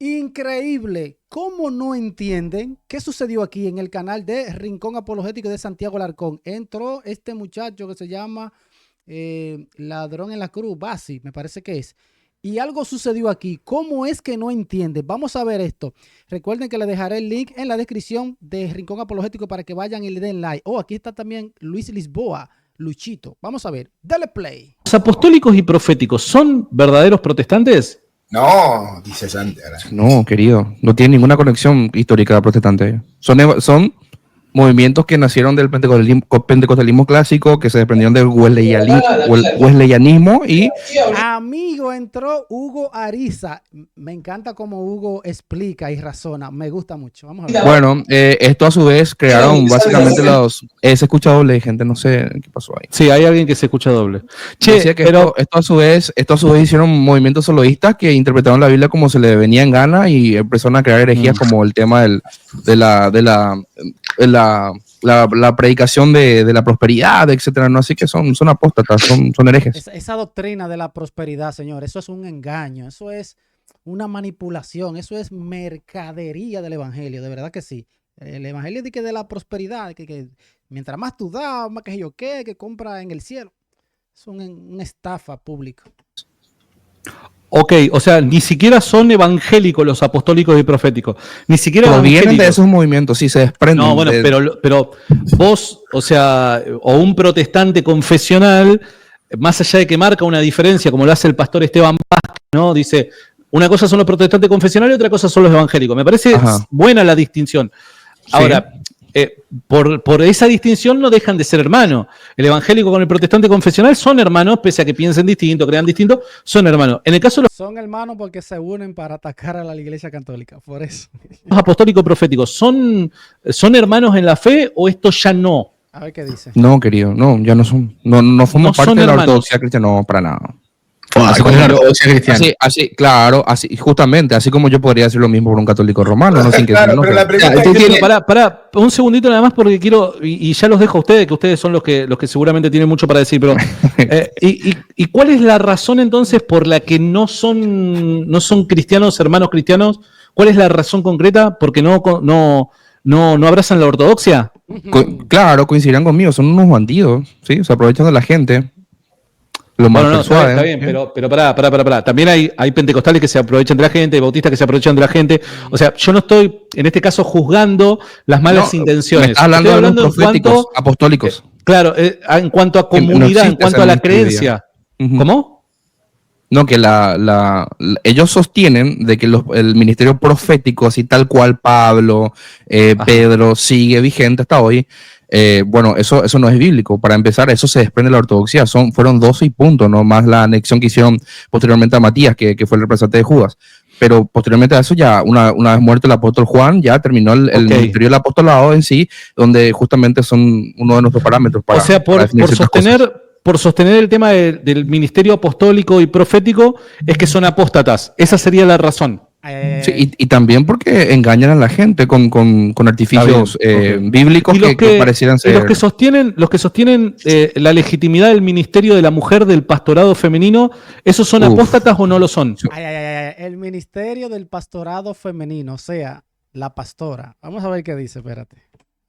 Increíble. ¿Cómo no entienden qué sucedió aquí en el canal de Rincón Apologético de Santiago Alarcón? Entró este muchacho que se llama Ladrón en la Cruz, Basi, me parece que es. Y algo sucedió aquí. ¿Cómo es que no entienden? Vamos a ver esto. Recuerden que les dejaré el link en la descripción de Rincón Apologético para que vayan y le den like. Oh, aquí está también Luis Lisboa, Luchito. Vamos a ver. Dale play. ¿Los apostólicos y proféticos son verdaderos protestantes? No, dice Santi. No, querido, no tiene ninguna conexión histórica protestante. Son movimientos que nacieron del pentecostalismo clásico, que se desprendieron del wesleyanismo y... Amigo, entró Hugo Ariza. Me encanta cómo Hugo explica y razona. Me gusta mucho. Vamos a ver. Bueno, esto a su vez crearon básicamente los... se escucha doble, gente, no sé qué pasó ahí. Sí, hay alguien que se escucha doble. Che, decía que pero esto a su vez hicieron movimientos soloístas que interpretaron la Biblia como se le venía en gana y empezaron a crear herejías como el tema de la predicación de la prosperidad, etcétera, ¿no? Así que son apóstatas, son herejes. Esa doctrina de la prosperidad, señor, eso es un engaño, eso es una manipulación, eso es mercadería del evangelio, de verdad que sí. El evangelio dice que de la prosperidad, que mientras más tú das, más que yo que compra en el cielo. Es una estafa pública. Ok, o sea, ni siquiera son evangélicos los apostólicos y proféticos. Ni siquiera provienen de esos movimientos, sí, se desprenden. No, bueno, pero vos, o sea, o un protestante confesional, más allá de que marca una diferencia, como lo hace el pastor Esteban Vázquez, ¿no? Dice, una cosa son los protestantes confesionales y otra cosa son los evangélicos. Me parece buena la distinción. Ahora, por esa distinción no dejan de ser hermanos. El evangélico con el protestante confesional son hermanos, pese a que piensen distinto, crean distinto, son hermanos. En el caso de los... Son hermanos porque se unen para atacar a la Iglesia Católica, por eso. Los apostólicos proféticos, ¿son hermanos en la fe o esto ya no? A ver qué dice. No, querido, no, ya no son. No formamos parte de la ortodoxia cristiana, no, para nada. Así, claro, así, justamente, así como yo podría decir lo mismo por un católico romano, no sin que claro, pero la pregunta es para un segundito nada más porque quiero, y ya los dejo a ustedes, que ustedes son los que seguramente tienen mucho para decir, pero y ¿cuál es la razón entonces por la que no son cristianos, hermanos cristianos? ¿Cuál es la razón concreta? ¿Porque no abrazan la ortodoxia? Claro, coincidirán conmigo, son unos bandidos, ¿sí? Se aprovechan de la gente. Está bien, pero pará. También hay pentecostales que se aprovechan de la gente, hay bautistas que se aprovechan de la gente. O sea, yo no estoy, en este caso, juzgando las malas intenciones. Estoy hablando de los proféticos, apostólicos. Claro, en cuanto a comunidad, en cuanto a la creencia. ¿Cómo? No, que ellos sostienen de que el ministerio profético, así tal cual Pablo, Pedro, sigue vigente hasta hoy. Bueno, eso no es bíblico. Para empezar, eso se desprende de la ortodoxia. Fueron 12 y punto, no más la anexión que hicieron posteriormente a Matías, que fue el representante de Judas. Pero posteriormente a eso, ya una vez muerto el apóstol Juan, ya terminó el ministerio del apostolado en sí, donde justamente son uno de nuestros parámetros para. O sea, por sostener el tema del ministerio apostólico y profético, es que son apóstatas. Esa sería la razón. Sí, y también porque engañan a la gente con artificios bíblicos que parecieran ser. Los que sostienen la legitimidad del ministerio de la mujer, del pastorado femenino, ¿esos son apóstatas o no lo son? El ministerio del pastorado femenino, o sea, la pastora. Vamos a ver qué dice, espérate.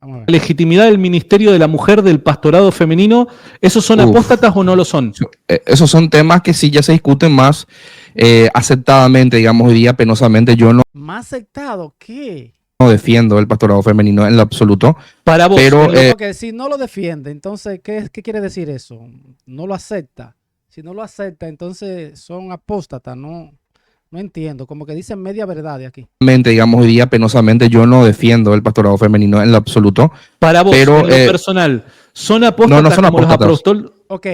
Vamos a ver. La legitimidad del ministerio de la mujer, del pastorado femenino, ¿esos son apóstatas o no lo son? Esos son temas que sí ya se discuten más aceptadamente, digamos, hoy día penosamente. Yo no. ¿Más aceptado qué? No defiendo el pastorado femenino en lo absoluto. Para vos. Pero porque si no lo defiende, entonces, ¿qué quiere decir eso? No lo acepta. Si no lo acepta, entonces son apóstatas, ¿no? No entiendo, como que dicen media verdad de aquí. Digamos, hoy día penosamente yo no defiendo el pastorado femenino en lo absoluto. Para vos, en lo personal, ¿son apóstatas no son como apóstatas. Los apóstoles? Ok,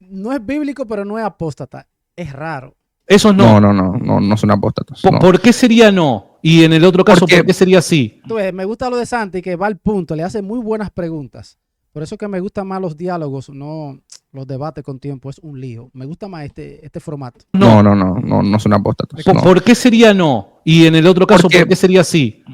no es bíblico, pero no es apóstata. Es raro. Esos no. No son apóstatas. ¿Por qué sería no? Y en el otro caso, ¿por qué sería sí? Me gusta lo de Santi, que va al punto, le hace muy buenas preguntas. Por eso que me gustan más los diálogos, no los debates con tiempo, es un lío. Me gusta más este formato. No son apóstatas. ¿Por qué sería no? Y en el otro caso, ¿por qué sería sí?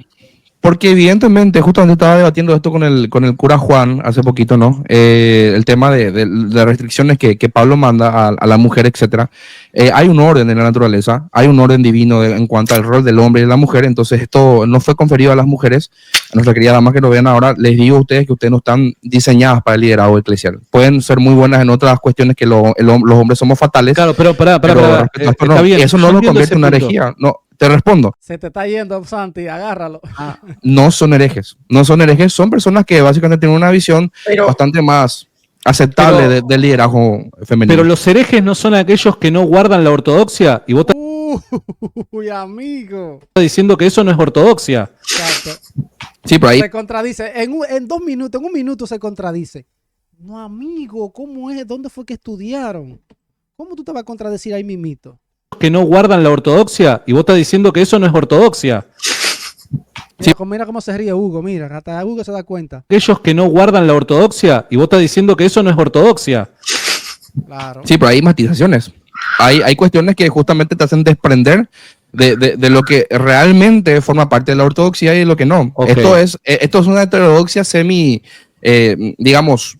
Porque evidentemente, justamente estaba debatiendo esto con el cura Juan hace poquito, ¿no? El tema de restricciones que Pablo manda a la mujer, etcétera. Hay un orden en la naturaleza, hay un orden divino en cuanto al rol del hombre y de la mujer, entonces esto no fue conferido a las mujeres, a nuestra querida dama que lo vean ahora, les digo a ustedes que ustedes no están diseñadas para el liderazgo eclesial. Pueden ser muy buenas en otras cuestiones que los hombres somos fatales. Claro, pero pará, Está bien, eso no lo convierte en una herejía, no. Te respondo. Se te está yendo, Santi, agárralo. No son herejes. No son herejes, son personas que básicamente tienen una visión bastante más aceptable del liderazgo femenino. Pero los herejes no son aquellos que no guardan la ortodoxia y vos Uy, amigo. estás diciendo que eso no es ortodoxia. Exacto. Sí, pero ahí. Se contradice. En 2 minutos, en 1 minuto se contradice. No, amigo, ¿cómo es? ¿Dónde fue que estudiaron? ¿Cómo tú te vas a contradecir ahí mimito? Que no guardan la ortodoxia y vos estás diciendo que eso no es ortodoxia. Mira cómo se ríe Hugo, mira, hasta Hugo se da cuenta. Aquellos que no guardan la ortodoxia y vos estás diciendo que eso no es ortodoxia. Claro. Sí, pero hay matizaciones. Hay cuestiones que justamente te hacen desprender de lo que realmente forma parte de la ortodoxia y lo que no. Okay. Esto es una heterodoxia digamos,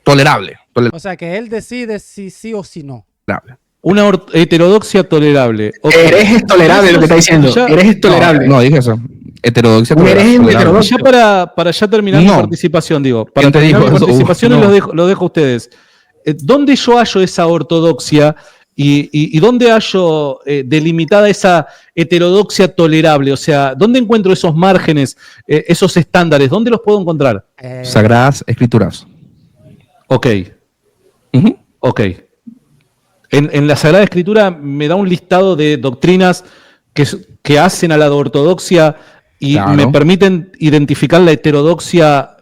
tolerable. O sea, que él decide si sí o si no. Tolerable. Una heterodoxia tolerable. Okay. Herejes tolerable, lo que está diciendo. Ya, Herejes tolerable. No, dije eso. Heterodoxia Un hereje tolerable. Ya para ya terminar mi participación, digo. Para ¿Quién te terminar dijo mi eso? participación No. lo dejo a ustedes. ¿Dónde yo hallo esa ortodoxia y dónde hallo delimitada esa heterodoxia tolerable? O sea, ¿dónde encuentro esos márgenes, esos estándares? ¿Dónde los puedo encontrar? Sagradas Escrituras. Ok. Uh-huh. Ok. En la Sagrada Escritura me da un listado de doctrinas que hacen a la ortodoxia y Claro. me permiten identificar la heterodoxia,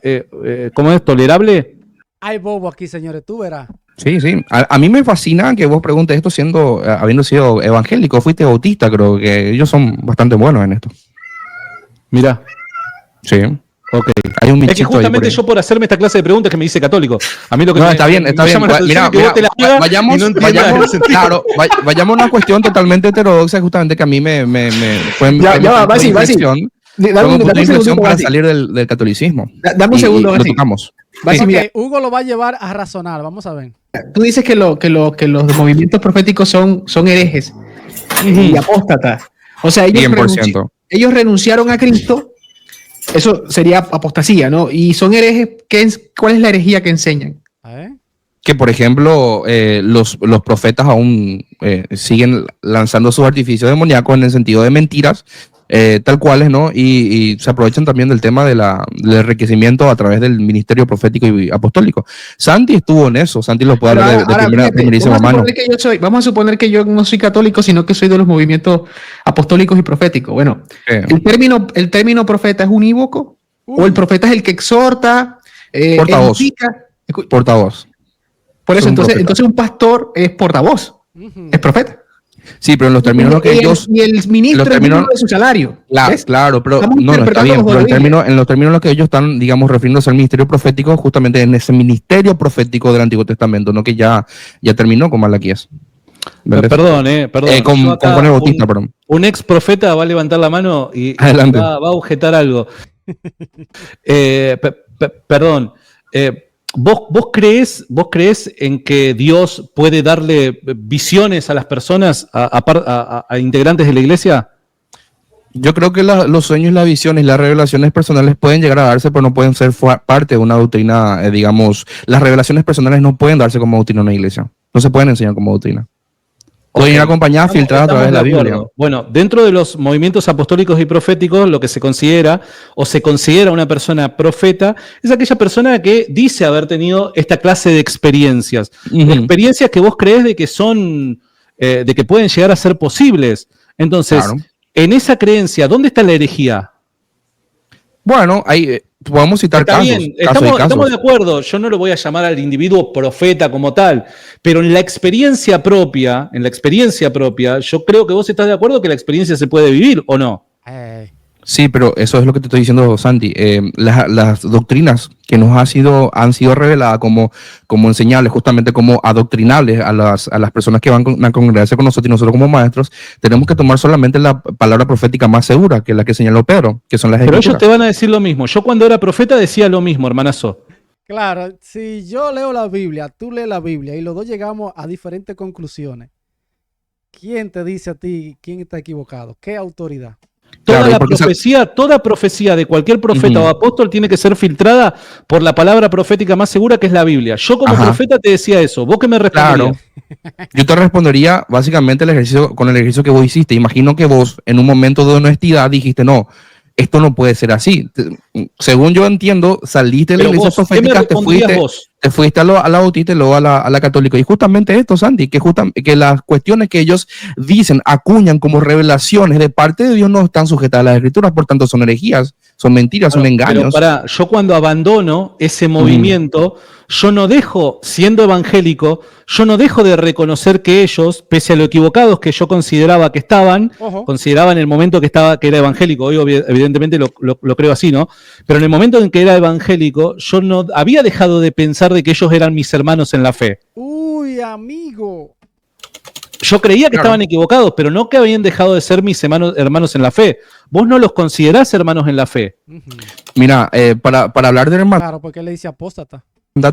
¿cómo es? ¿Tolerable? Hay bobo aquí, señores, tú verás. Sí, sí. A mí me fascina que vos preguntes esto habiendo sido evangélico, fuiste bautista, creo que ellos son bastante buenos en esto. Mira. Sí. Ok. Hay un Es que michito ahí justamente por ahí. yo por hacerme esta clase de preguntas que me dice católico. A mí lo que No, me- está bien, me está bien. llama la atención Mira, es que vos te la hagas vayamos, y no entiendas el sentido. claro, vayamos a una cuestión totalmente heterodoxa, justamente que a mí me fue Ya va, Basi. fue Dame un un punto de inflexión segundito, para Basi. salir del catolicismo. Dame un Y segundo, lo Basi. tocamos. Basi, Ok, mira, Hugo lo va a llevar a razonar, vamos a ver. tú dices que los movimientos proféticos son herejes y apóstatas. O sea, 100%. ellos renunciaron a Cristo. Eso sería apostasía, ¿no? Y son herejes. ¿Cuál es la herejía que enseñan? Que, por ejemplo, los profetas aún siguen lanzando sus artificios demoníacos en el sentido de mentiras, tal cuales, ¿no? Y se aprovechan también del tema del enriquecimiento a través del ministerio profético y apostólico. Santi estuvo en eso, Santi lo puede hablar de primerísima mano. Vamos a suponer que yo no soy católico, sino que soy de los movimientos apostólicos y proféticos. Bueno, el término profeta es unívoco, o el profeta es el que exhorta, Portavoz. edifica. Portavoz. Por eso, Es un profeta. entonces un pastor es portavoz, es profeta. Sí, pero en los términos que ellos... Y el ministro los términos- es de su salario. ¿Ves? Claro, pero Estamos no está interpretando bien, los pero Biblia. en los términos en los que ellos están, digamos, refiriéndose al ministerio profético, justamente en ese ministerio profético del Antiguo Testamento, no que ya terminó con Malaquías. ¿Verdad? Perdón. Con Yo acá, Juan el Bautista, perdón. un ex profeta va a levantar la mano y Adelante. va a objetar algo. Perdón. ¿Vos creés en que Dios puede darle visiones a las personas, a integrantes de la iglesia? Yo creo que los sueños, las visiones y las revelaciones personales pueden llegar a darse, pero no pueden ser parte de una doctrina, digamos, las revelaciones personales no pueden darse como doctrina en una iglesia. No se pueden enseñar como doctrina. Pueden ir acompañadas, filtradas a través de la Biblia. Bueno, dentro de los movimientos apostólicos y proféticos, lo que se considera una persona profeta es aquella persona que dice haber tenido esta clase de experiencias. Ujú. Experiencias que vos creés de que son, de que pueden llegar a ser posibles. Entonces, Claro. en esa creencia, ¿dónde está la herejía? Bueno, ahí podemos citar Está casos. bien, casos y casos. estamos de acuerdo. Yo no lo voy a llamar al individuo profeta como tal, pero en la experiencia propia, yo creo que vos estás de acuerdo que la experiencia se puede vivir, ¿o no? Sí, pero eso es lo que te estoy diciendo, Santi. Las doctrinas que han sido reveladas como enseñables, justamente como adoctrinables a las personas que van a congregarse con nosotros y nosotros como maestros, tenemos que tomar solamente la palabra profética más segura, que es la que señaló Pedro, que son las Pero escrituras. ellos te van a decir lo mismo. Yo cuando era profeta decía lo mismo, hermanazo. Claro, si yo leo la Biblia, tú lees la Biblia y los dos llegamos a diferentes conclusiones, ¿quién te dice a ti quién está equivocado? ¿Qué autoridad? Toda profecía de cualquier profeta o apóstol tiene que ser filtrada por la palabra profética más segura, que es la Biblia. Yo como profeta te decía eso. ¿Vos qué me responderías? Claro. Yo te respondería básicamente con el ejercicio que vos hiciste. Imagino que vos en un momento de honestidad dijiste, no, esto no puede ser así. Según yo entiendo, saliste de la iglesia profética, te fuiste a la bautista y luego a la católica. Y justamente esto, Sandy, que las cuestiones que ellos dicen, acuñan como revelaciones de parte de Dios no están sujetas a las escrituras, por tanto son herejías, son mentiras, son engaños. Pero yo cuando abandono ese movimiento, yo no dejo, siendo evangélico, yo no dejo de reconocer que ellos, pese a lo equivocados que yo consideraba que estaban, consideraba en el momento que era evangélico, hoy evidentemente lo creo así, ¿no? Pero en el momento en que era evangélico, yo no había dejado de pensar de que ellos eran mis hermanos en la fe. Uy, amigo. Yo creía que estaban equivocados, pero no que habían dejado de ser mis hermanos en la fe. Vos no los considerás hermanos en la fe. Mira, para hablar de hermanos... Claro, porque le dice apóstata.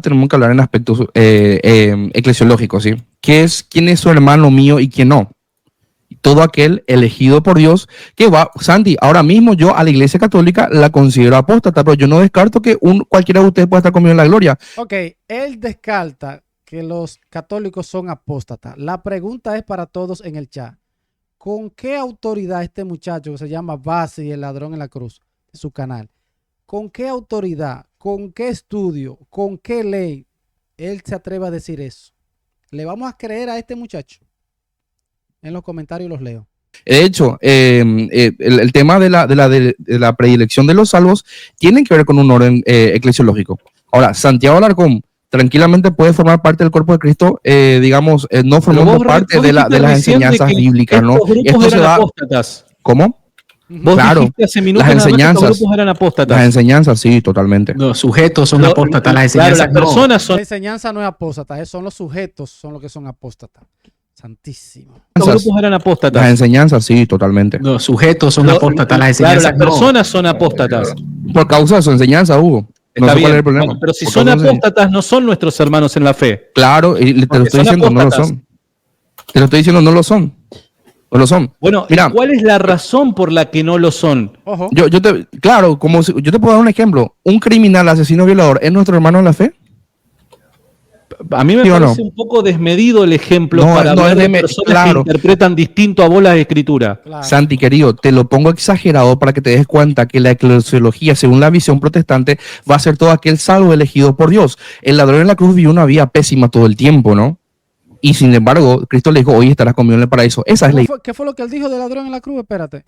Tenemos que hablar en aspectos eclesiológicos, ¿sí? ¿Quién es su hermano mío y quién no? Todo aquel elegido por Dios que va, Santi, ahora mismo yo a la iglesia católica la considero apóstata, pero yo no descarto que cualquiera de ustedes pueda estar conmigo en la gloria. Ok, él descarta que los católicos son apóstatas. La pregunta es para todos en el chat. ¿Con qué autoridad este muchacho que se llama Basi, el ladrón en la cruz, de su canal, con qué autoridad, con qué estudio, con qué ley él se atreve a decir eso? ¿Le vamos a creer a este muchacho? En los comentarios los leo. De hecho, el tema de la predilección de los salvos tiene que ver con un orden eclesiológico. Ahora, Santiago Alarcón tranquilamente puede formar parte del cuerpo de Cristo, digamos, no formando parte de las enseñanzas bíblicas, ¿no? Esto se da... apóstatas. ¿Cómo? Vos dijiste hace minutos las enseñanzas, que los grupos eran apóstatas. Las enseñanzas, sí, totalmente. Los sujetos son apóstatas, las enseñanzas las personas son... La enseñanza no es apóstata, son los sujetos, son los que son apóstatas. Santísimo. Los grupos eran apóstatas. Las enseñanzas, sí, totalmente. Los sujetos son apóstatas, las enseñanzas las personas son apóstatas. Por causa de su enseñanza, Hugo. Está bien, el problema. Pero si son apóstatas, no son nuestros hermanos en la fe. Claro, y te lo estoy diciendo, no lo son. Te lo estoy diciendo, no lo son. No lo son. Bueno, mira, ¿cuál es la razón por la que no lo son? Claro, yo te puedo dar un ejemplo. Un criminal, asesino, violador, ¿es nuestro hermano en la fe? A mí me parece un poco desmedido el ejemplo para hablar de personas que interpretan distinto a vos la escritura. Claro. Santi, querido, te lo pongo exagerado para que te des cuenta que la eclesiología, según la visión protestante, va a ser todo aquel salvo elegido por Dios. El ladrón en la cruz vivió una vida pésima todo el tiempo, ¿no? Y sin embargo, Cristo le dijo, hoy estarás conmigo en el paraíso. Esa es la... ¿Qué fue lo que él dijo del ladrón en la cruz? Espérate.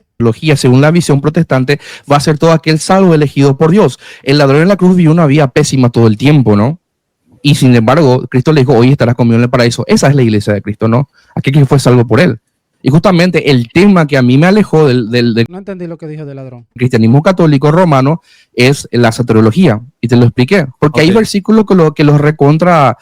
Según la visión protestante, va a ser todo aquel salvo elegido por Dios. El ladrón en la cruz vivió una vida pésima todo el tiempo, ¿no? Y sin embargo, Cristo le dijo, hoy estarás conmigo en el paraíso. Esa es la iglesia de Cristo, ¿no? Aquel que fue salvo por él. Y justamente el tema que a mí me alejó del no entendí lo que dijo del ladrón. Cristianismo católico romano es la soteriología. Y te lo expliqué. Porque hay versículos que los recontra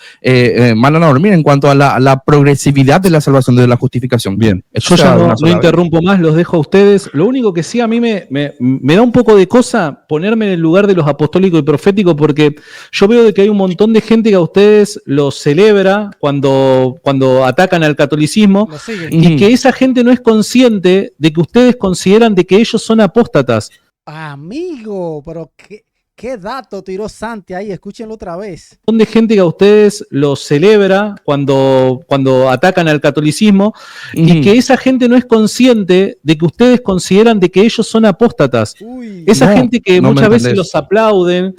mandan a dormir en cuanto a la progresividad de la salvación, de la justificación. Bien. Yo ya no interrumpo más, los dejo a ustedes. Lo único que sí a mí me da un poco de cosa ponerme en el lugar de los apostólicos y proféticos, porque yo veo de que hay un montón de gente que a ustedes los celebra cuando atacan al catolicismo y que esa gente no es consciente de que ustedes consideran de que ellos son apóstatas. Amigo, pero ¿qué dato tiró Santi ahí? Escúchenlo otra vez. Un montón de gente que a ustedes los celebra cuando atacan al catolicismo y que esa gente no es consciente de que ustedes consideran de que ellos son apóstatas. Esa gente que muchas veces los aplauden,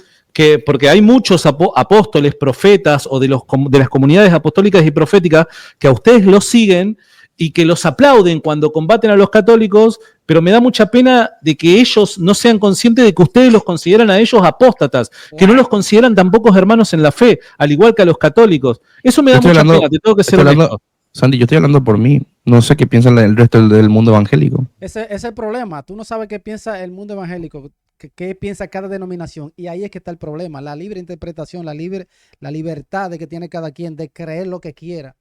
porque hay muchos apóstoles, profetas o de las comunidades apostólicas y proféticas que a ustedes los siguen y que los aplauden cuando combaten a los católicos, pero me da mucha pena de que ellos no sean conscientes de que ustedes los consideran a ellos apóstatas, que no los consideran tampoco hermanos en la fe, al igual que a los católicos. Eso me da mucha pena, te tengo que ser honesto. Sandy, yo estoy hablando por mí. No sé qué piensa el resto del mundo evangélico. Ese es el problema. Tú no sabes qué piensa el mundo evangélico, qué piensa cada denominación. Y ahí es que está el problema. La libre interpretación, la libertad de que tiene cada quien de creer lo que quiera.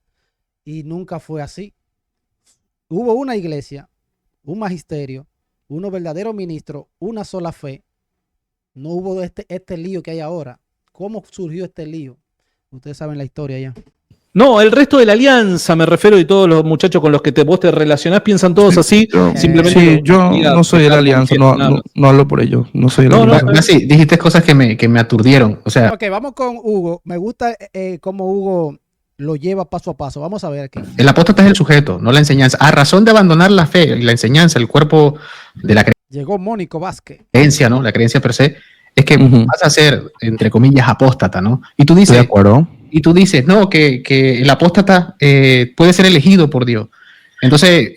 Y nunca fue así. Hubo una iglesia, un magisterio, unos verdaderos ministros, una sola fe. No hubo este lío que hay ahora. ¿Cómo surgió este lío? Ustedes saben la historia ya. No, el resto de la alianza, me refiero, y todos los muchachos con los que vos te relacionás piensan todos así. Simplemente. Sí, yo no soy de la alianza, no hablo por ellos. No soy de la alianza. Sí, dijiste cosas que me aturdieron. O sea, ok, vamos con Hugo. Me gusta cómo Hugo lo lleva paso a paso. Vamos a ver aquí. El apóstata es el sujeto, no la enseñanza. A razón de abandonar la fe y la enseñanza, el cuerpo de la Llegó Mónico Vázquez. creencia, ¿no? La creencia per se, es que vas a ser, entre comillas, apóstata, ¿no? Y tú dices, Estoy de acuerdo. Y tú dices, no, que el apóstata puede ser elegido por Dios. Entonces,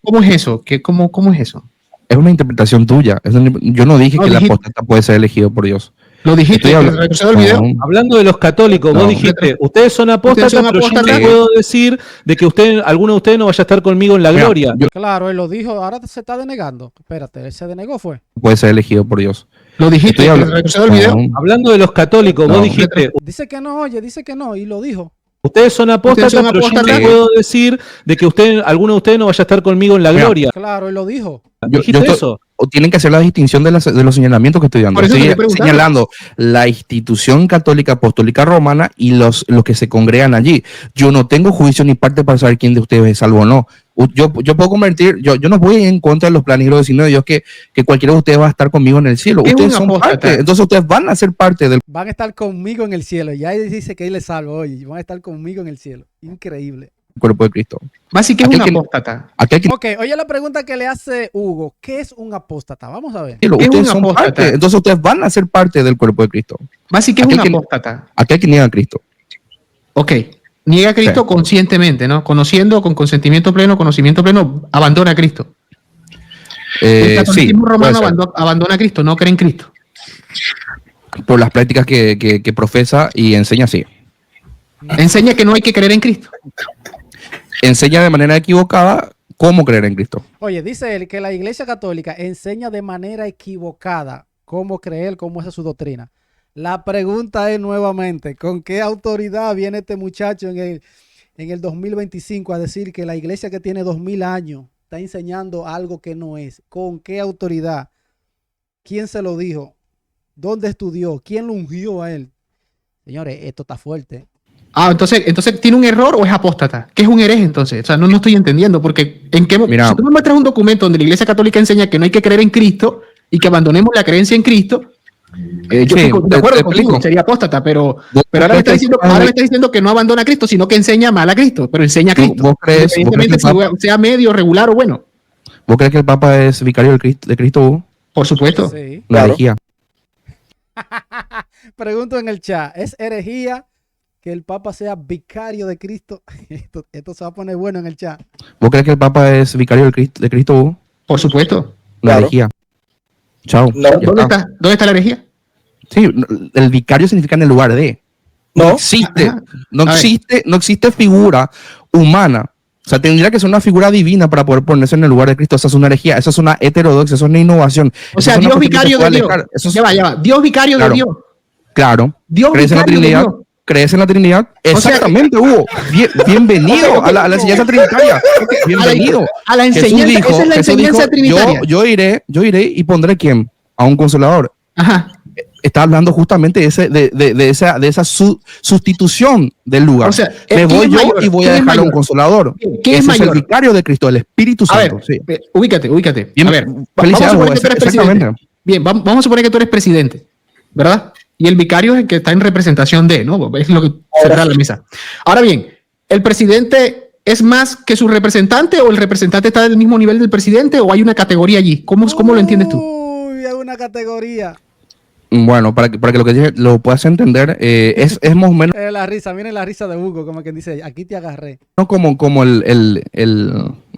¿cómo es eso? ¿Cómo es eso? Es una interpretación tuya. Yo no dije que el apóstata puede ser elegido por Dios. Lo dijiste, el video. Hablando de los católicos, vos dijiste, ustedes son apóstatas, pero yo no puedo decir de que alguno de ustedes no vaya a estar conmigo en la gloria. Claro, él lo dijo, ahora se está denegando. Espérate, él se denegó, fue. Puede ser elegido por Dios. Lo dijiste, el video. Hablando de los católicos, vos dijiste. Dice que no, oye, dice que no, y lo dijo. Ustedes son apóstatas, pero yo no puedo decir de que alguno de ustedes no vaya a estar conmigo en la gloria. Claro, él lo dijo. ¿Dijiste eso? O tienen que hacer la distinción de los señalamientos que estoy dando. Estoy señalando la institución católica apostólica romana y los que se congregan allí. Yo no tengo juicio ni parte para saber quién de ustedes es salvo o no. Yo puedo convertir, yo no voy en contra de los planes y los designios de Dios que cualquiera de ustedes va a estar conmigo en el cielo. Ustedes son parte, entonces ustedes van a ser parte del... Van a estar conmigo en el cielo. Ya él dice que él es salvo, oye, van a estar conmigo en el cielo. Increíble. Cuerpo de Cristo. Básicamente es un apóstata. Ok, oye la pregunta que le hace Hugo. ¿Qué es un apóstata? Vamos a ver. Ustedes son parte, entonces ustedes van a ser parte del cuerpo de Cristo. Básicamente es un apóstata. Aquel que niega a Cristo. Ok. Niega a Cristo conscientemente, ¿no? Conociendo, con conocimiento pleno, abandona a Cristo. El catolicismo romano abandona a Cristo, no cree en Cristo. Por las prácticas que profesa y enseña así. Enseña que no hay que creer en Cristo. Enseña de manera equivocada cómo creer en Cristo. Oye, dice él que la Iglesia Católica enseña de manera equivocada cómo creer, cómo es su doctrina. La pregunta es nuevamente, ¿con qué autoridad viene este muchacho en el 2025 a decir que la iglesia que tiene 2000 años está enseñando algo que no es? ¿Con qué autoridad? ¿Quién se lo dijo? ¿Dónde estudió? ¿Quién lo ungió a él? Señores, esto está fuerte. Entonces ¿tiene un error o es apóstata? ¿Qué es un hereje entonces? O sea, no estoy entendiendo, porque Mira, si tú me muestras un documento donde la Iglesia Católica enseña que no hay que creer en Cristo y que abandonemos la creencia en Cristo, yo estoy de acuerdo contigo, sería apóstata, pero ahora me está diciendo que no abandona a Cristo, sino que enseña mal a Cristo, pero enseña a Cristo. ¿Vos crees si sea medio, regular o bueno? ¿Vos crees que el Papa es vicario de Cristo? Por supuesto. Sí. La herejía. Pregunto en el chat, ¿es herejía que el Papa sea vicario de Cristo? Esto se va a poner bueno en el chat. ¿Vos crees que el Papa es vicario de Cristo? Por supuesto. La herejía. Chao. No, ¿Dónde está la herejía? Sí, el vicario significa en el lugar de. No existe. No existe figura humana. O sea, tendría que ser una figura divina para poder ponerse en el lugar de Cristo. Esa es una herejía, esa es una heterodoxia, esa es una innovación. O sea, Dios vicario de Dios. Ya va. Dios vicario de Dios. Claro. Dios ¿Crees en la Trinidad? ¿Crees en la Trinidad? Exactamente, Hugo. Bienvenido a la enseñanza trinitaria. Bienvenido. A la enseñanza. Esa es la enseñanza trinitaria. Yo iré y pondré ¿quién? A un consolador. Ajá. Está hablando justamente de esa sustitución del lugar. O sea, me voy yo y voy a dejar a un consolador. ¿Qué es mayor? El vicario de Cristo, el Espíritu Santo. A ver, ubícate. Bien, a ver, felicidades. Bien, vamos a suponer que tú eres presidente, ¿verdad? Y el vicario es el que está en representación de, ¿no? Es lo que cerrará la misa. Ahora bien, ¿el presidente es más que su representante o el representante está del mismo nivel del presidente o hay una categoría allí? ¿Cómo lo entiendes tú? Uy, hay una categoría. Bueno, para que lo que dije lo puedas entender, es más o menos La risa, miren la risa de Hugo, como quien dice, aquí te agarré. como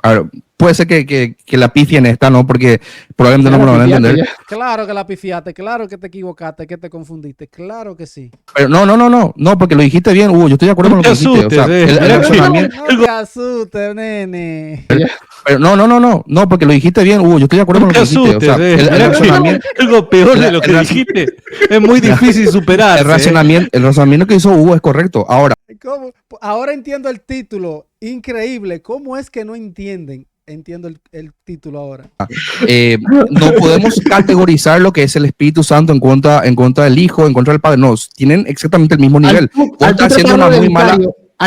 a ver, puede ser que la pifia en esta, ¿no? Porque probablemente no me lo van a entender. Claro que la pifiaste, claro que te equivocaste, que te confundiste, claro que sí. Pero no, porque lo dijiste bien, Hugo, yo estoy de acuerdo con lo que dijiste. O sea, el razonamiento. No te asustes, nene. Pero no, porque lo dijiste bien, Hugo, yo estoy de acuerdo con lo que dijiste. O sea, el razonamiento. Algo peor de lo que dijiste. Es muy difícil superar. El razonamiento que hizo Hugo es correcto. Ahora, ¿Cómo? Ahora entiendo el título. Increíble. ¿Cómo es que no entienden? Entiendo el título ahora. no podemos categorizar lo que es el Espíritu Santo en contra del Hijo, en contra del Padre. No, tienen exactamente el mismo nivel. Está haciendo una muy mala.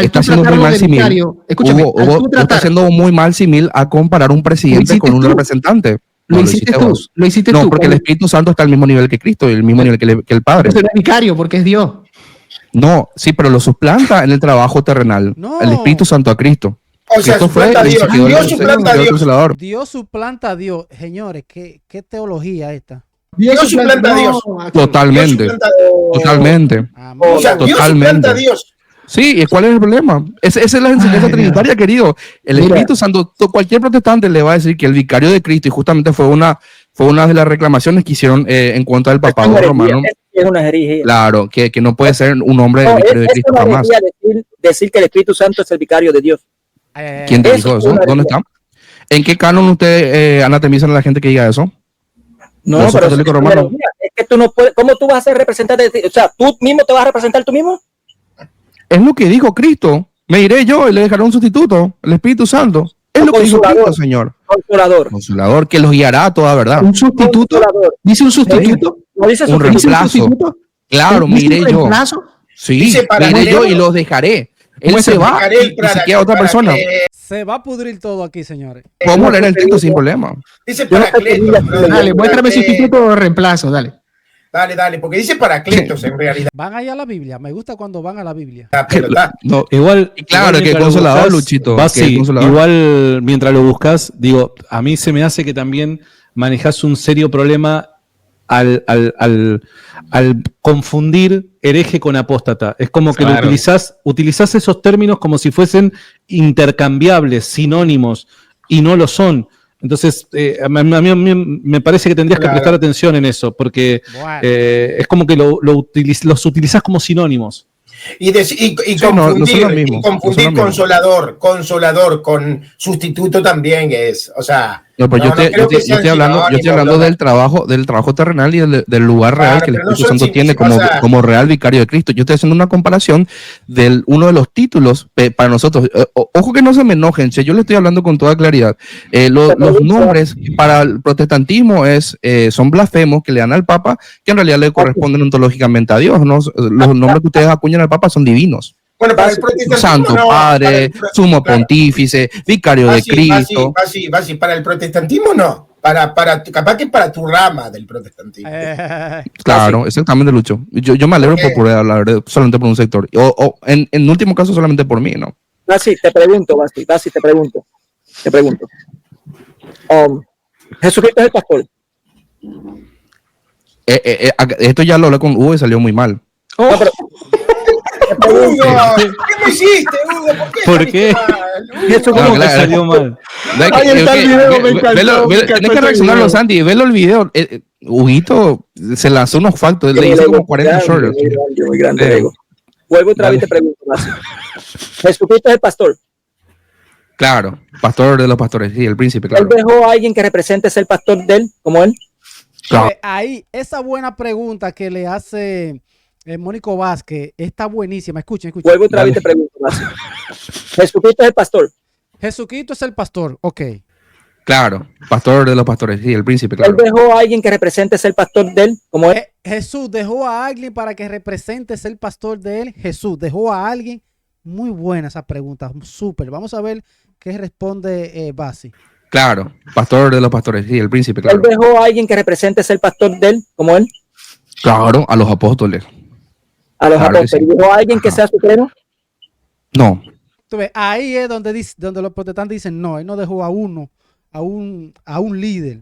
Está haciendo muy mal símil. Hugo está haciendo muy mal símil a comparar un presidente con un representante. Lo hiciste tú. Lo hiciste tú. No, porque el Espíritu Santo está al mismo nivel que Cristo y el mismo nivel que el Padre. Pero es vicario, porque es Dios. No, sí, pero lo suplanta en el trabajo terrenal. No. El Espíritu Santo a Cristo. O sea, suplanta a Dios. Dios suplanta a Dios. Dios suplanta a Dios. Señores, ¿qué teología esta? Dios suplanta a Dios. Totalmente. Totalmente. O sea, Dios suplanta a Dios. Sí, ¿y cuál es el problema? Esa es la enseñanza trinitaria, querido. El Espíritu Santo, cualquier protestante le va a decir que el vicario de Cristo, y justamente fue una de las reclamaciones que hicieron en contra del papado romano. Es una herejía. Claro, que no puede ser un hombre del vicario de Cristo jamás. Decir que el Espíritu Santo es el vicario de Dios. ¿Quién te dijo eso? ¿Dónde está? ¿En qué canon usted anatemizan a la gente que diga eso? No, pero es que tú no puedes. ¿Cómo tú vas a ser representante de ti? O sea, ¿tú mismo te vas a representar tú mismo? Es lo que dijo Cristo. Me iré yo y le dejaré un sustituto, el Espíritu Santo. Es lo que dijo Cristo, Señor. Consolador, que los guiará a toda verdad. ¿Un sustituto? ¿Dice un sustituto? ¿No dice un reemplazo? Claro, me iré yo. Sí, me iré yo y los dejaré. Él se va y se queda otra persona. Se va a pudrir todo aquí, señores. Podemos leer el texto sin problema. Dice Paracletos. Dale, muéstrame sustituto o reemplazo, dale. Dale, porque dice Paracletos en realidad. Van allá a la Biblia. Me gusta cuando van a la Biblia. No, igual. Claro, que consolador, Luchito. Igual, mientras lo buscas, digo, a mí se me hace que también manejas un serio problema al confundir hereje con apóstata. Es como que lo utilizás esos términos como si fuesen intercambiables, sinónimos, y no lo son. Entonces, a mí me parece que tendrías que prestar atención en eso, porque es como que los utilizás como sinónimos. Y confundir consolador con sustituto también es, o sea. No, pues yo estoy hablando del trabajo terrenal y del lugar real que el Espíritu Santo tiene como real vicario de Cristo. Yo estoy haciendo una comparación de uno de los títulos para nosotros. Ojo que no se me enojen, yo le estoy hablando con toda claridad. Los nombres para el protestantismo son blasfemos que le dan al Papa, que en realidad le corresponden ontológicamente a Dios, ¿no? Los nombres que ustedes acuñan al Papa son divinos. Bueno, para el protestantismo Santo Padre, Sumo Pontífice, Vicario de Cristo. Para el protestantismo no. Capaz que para tu rama del protestantismo. Claro, exactamente, Lucho. Yo me alegro por hablar solamente por un sector. O en último caso solamente por mí, ¿no? Te pregunto. Jesucristo es el pastor. Esto ya lo hablé con Hugo y salió muy mal. No, pero, Hugo, ¿qué me hiciste, Hugo? ¿Por qué? ¿Eso cómo te salió mal? Ahí está el video, me encantó. Tienes que reaccionarlo, Santi. Velo el video. Huguito se lanzó unos factos. Le hizo como 40 shorts. Muy grande. Vuelvo otra vez y te pregunto más. Jesucristo es el pastor. Claro, pastor de los pastores. Sí, el príncipe, claro. ¿Él dejó a alguien que represente ser pastor de él, como él? Claro. Ahí, esa buena pregunta que le hace Mónico Vázquez está buenísima. Escuchen. Vuelvo otra vez y te pregunto más. Jesucristo es el pastor. Jesucristo es el pastor, ok. Claro, pastor de los pastores, sí, el príncipe, claro. ¿Él dejó a alguien que represente ser pastor de él, como él? Jesús dejó a alguien para que represente ser pastor de él. Jesús dejó a alguien. Muy buena esa pregunta, súper. Vamos a ver qué responde Basi. Claro, pastor de los pastores, sí, el príncipe, claro. ¿Él dejó a alguien que represente ser pastor de él, como él? Claro, a los apóstoles. A los apóstoles. Sí. ¿Dejó a alguien que sea supremo? No. Entonces, ahí es donde los protestantes dicen, no, él no dejó a uno, a un líder,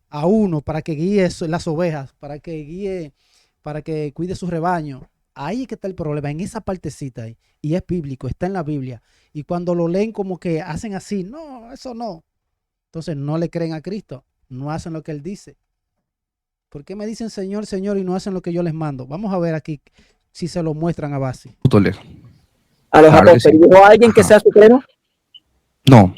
a uno para que guíe las ovejas, para que guíe para que cuide su rebaño. Ahí es que está el problema, en esa partecita ahí. Y es bíblico, está en la Biblia. Y cuando lo leen como que hacen así, no, eso no. Entonces no le creen a Cristo, no hacen lo que Él dice. ¿Por qué me dicen Señor, Señor y no hacen lo que yo les mando? Vamos a ver aquí si se lo muestran a Basi. A los apóstoles. ¿Dijo alguien que sea supremo? No,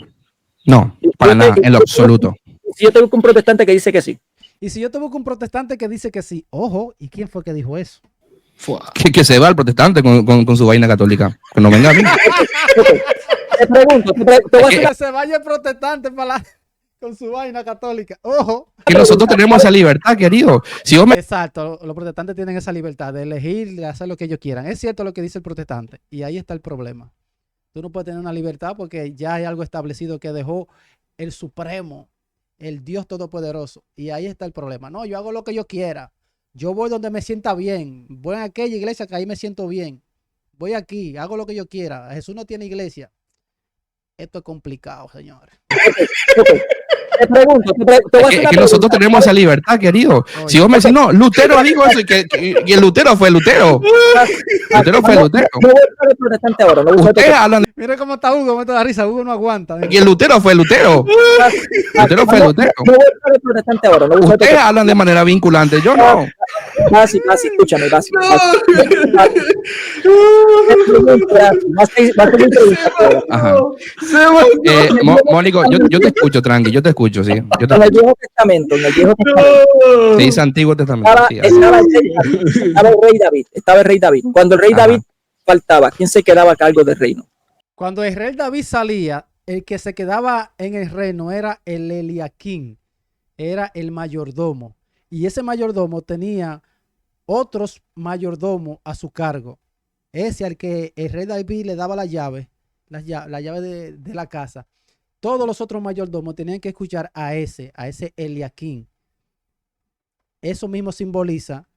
para nada, en lo absoluto. Si yo te busco un protestante que dice que sí. Y si yo te busco un protestante que dice que sí, ojo, ¿y quién fue que dijo eso? Que se va el protestante con su vaina católica. Que no venga a mí. Te pregunto, que se vaya el protestante con su vaina católica. Ojo. Que nosotros tenemos esa libertad, querido. Exacto, los protestantes tienen esa libertad de elegir, de hacer lo que ellos quieran. Es cierto lo que dice el protestante. Y ahí está el problema. Tú no puedes tener una libertad porque ya hay algo establecido que dejó el Supremo, el Dios Todopoderoso. Y ahí está el problema. No, yo hago lo que yo quiera. Yo voy donde me sienta bien. Voy a aquella iglesia que ahí me siento bien. Voy aquí, hago lo que yo quiera. Jesús no tiene iglesia. Esto es complicado, señores. Te pregunto, que nosotros tenemos esa libertad, querido. Oye. Si vos me decís, no, Lutero dijo eso y el Lutero fue Lutero. Lutero fue Lutero. Ustedes hablan. Mira cómo está Hugo, me da risa. Hugo no aguanta. Y el Lutero fue Lutero. Lutero fue Lutero. Ustedes hablan de manera vinculante, yo no. Basi, escúchame, Basi. Mónico, yo te escucho, tranqui, yo te escucho, sí. En el Viejo Testamento, Sí, es Antiguo Testamento. Estaba el rey David. Cuando el rey David faltaba, ¿quién se quedaba a cargo del reino? Cuando el rey David salía, el que se quedaba en el reino era el Eliaquín, era el mayordomo. Y ese mayordomo tenía otros mayordomos a su cargo. Ese al que el rey David le daba la llave de la casa. Todos los otros mayordomos tenían que escuchar a ese Eliaquín. Eso mismo simboliza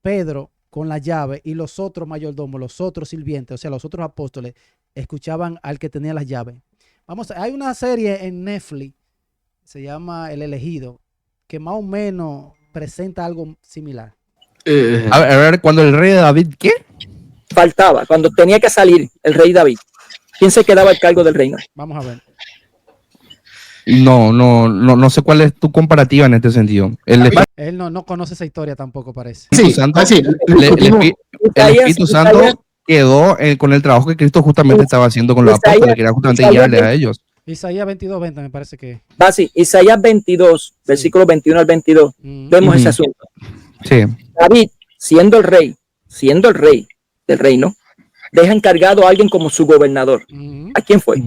Pedro con la llave y los otros mayordomos, los otros sirvientes, o sea, los otros apóstoles, escuchaban al que tenía las llaves. Hay una serie en Netflix, se llama El Elegido, que más o menos presenta algo similar. A ver, cuando el rey David, ¿qué? Faltaba, cuando tenía que salir el rey David, ¿quién se quedaba al cargo del reino? Vamos a ver. No sé cuál es tu comparativa en este sentido. Él no conoce esa historia tampoco, parece. Sí, el Espíritu Santo quedó con el trabajo que Cristo justamente estaba haciendo con los apóstoles, que era justamente guiarles a ellos. Isaías 22:20 me parece que. Sí, Isaías 22, versículo 21 al 22, vemos ese asunto. Sí. David, siendo el rey del reino, deja encargado a alguien como su gobernador. ¿A quién fue?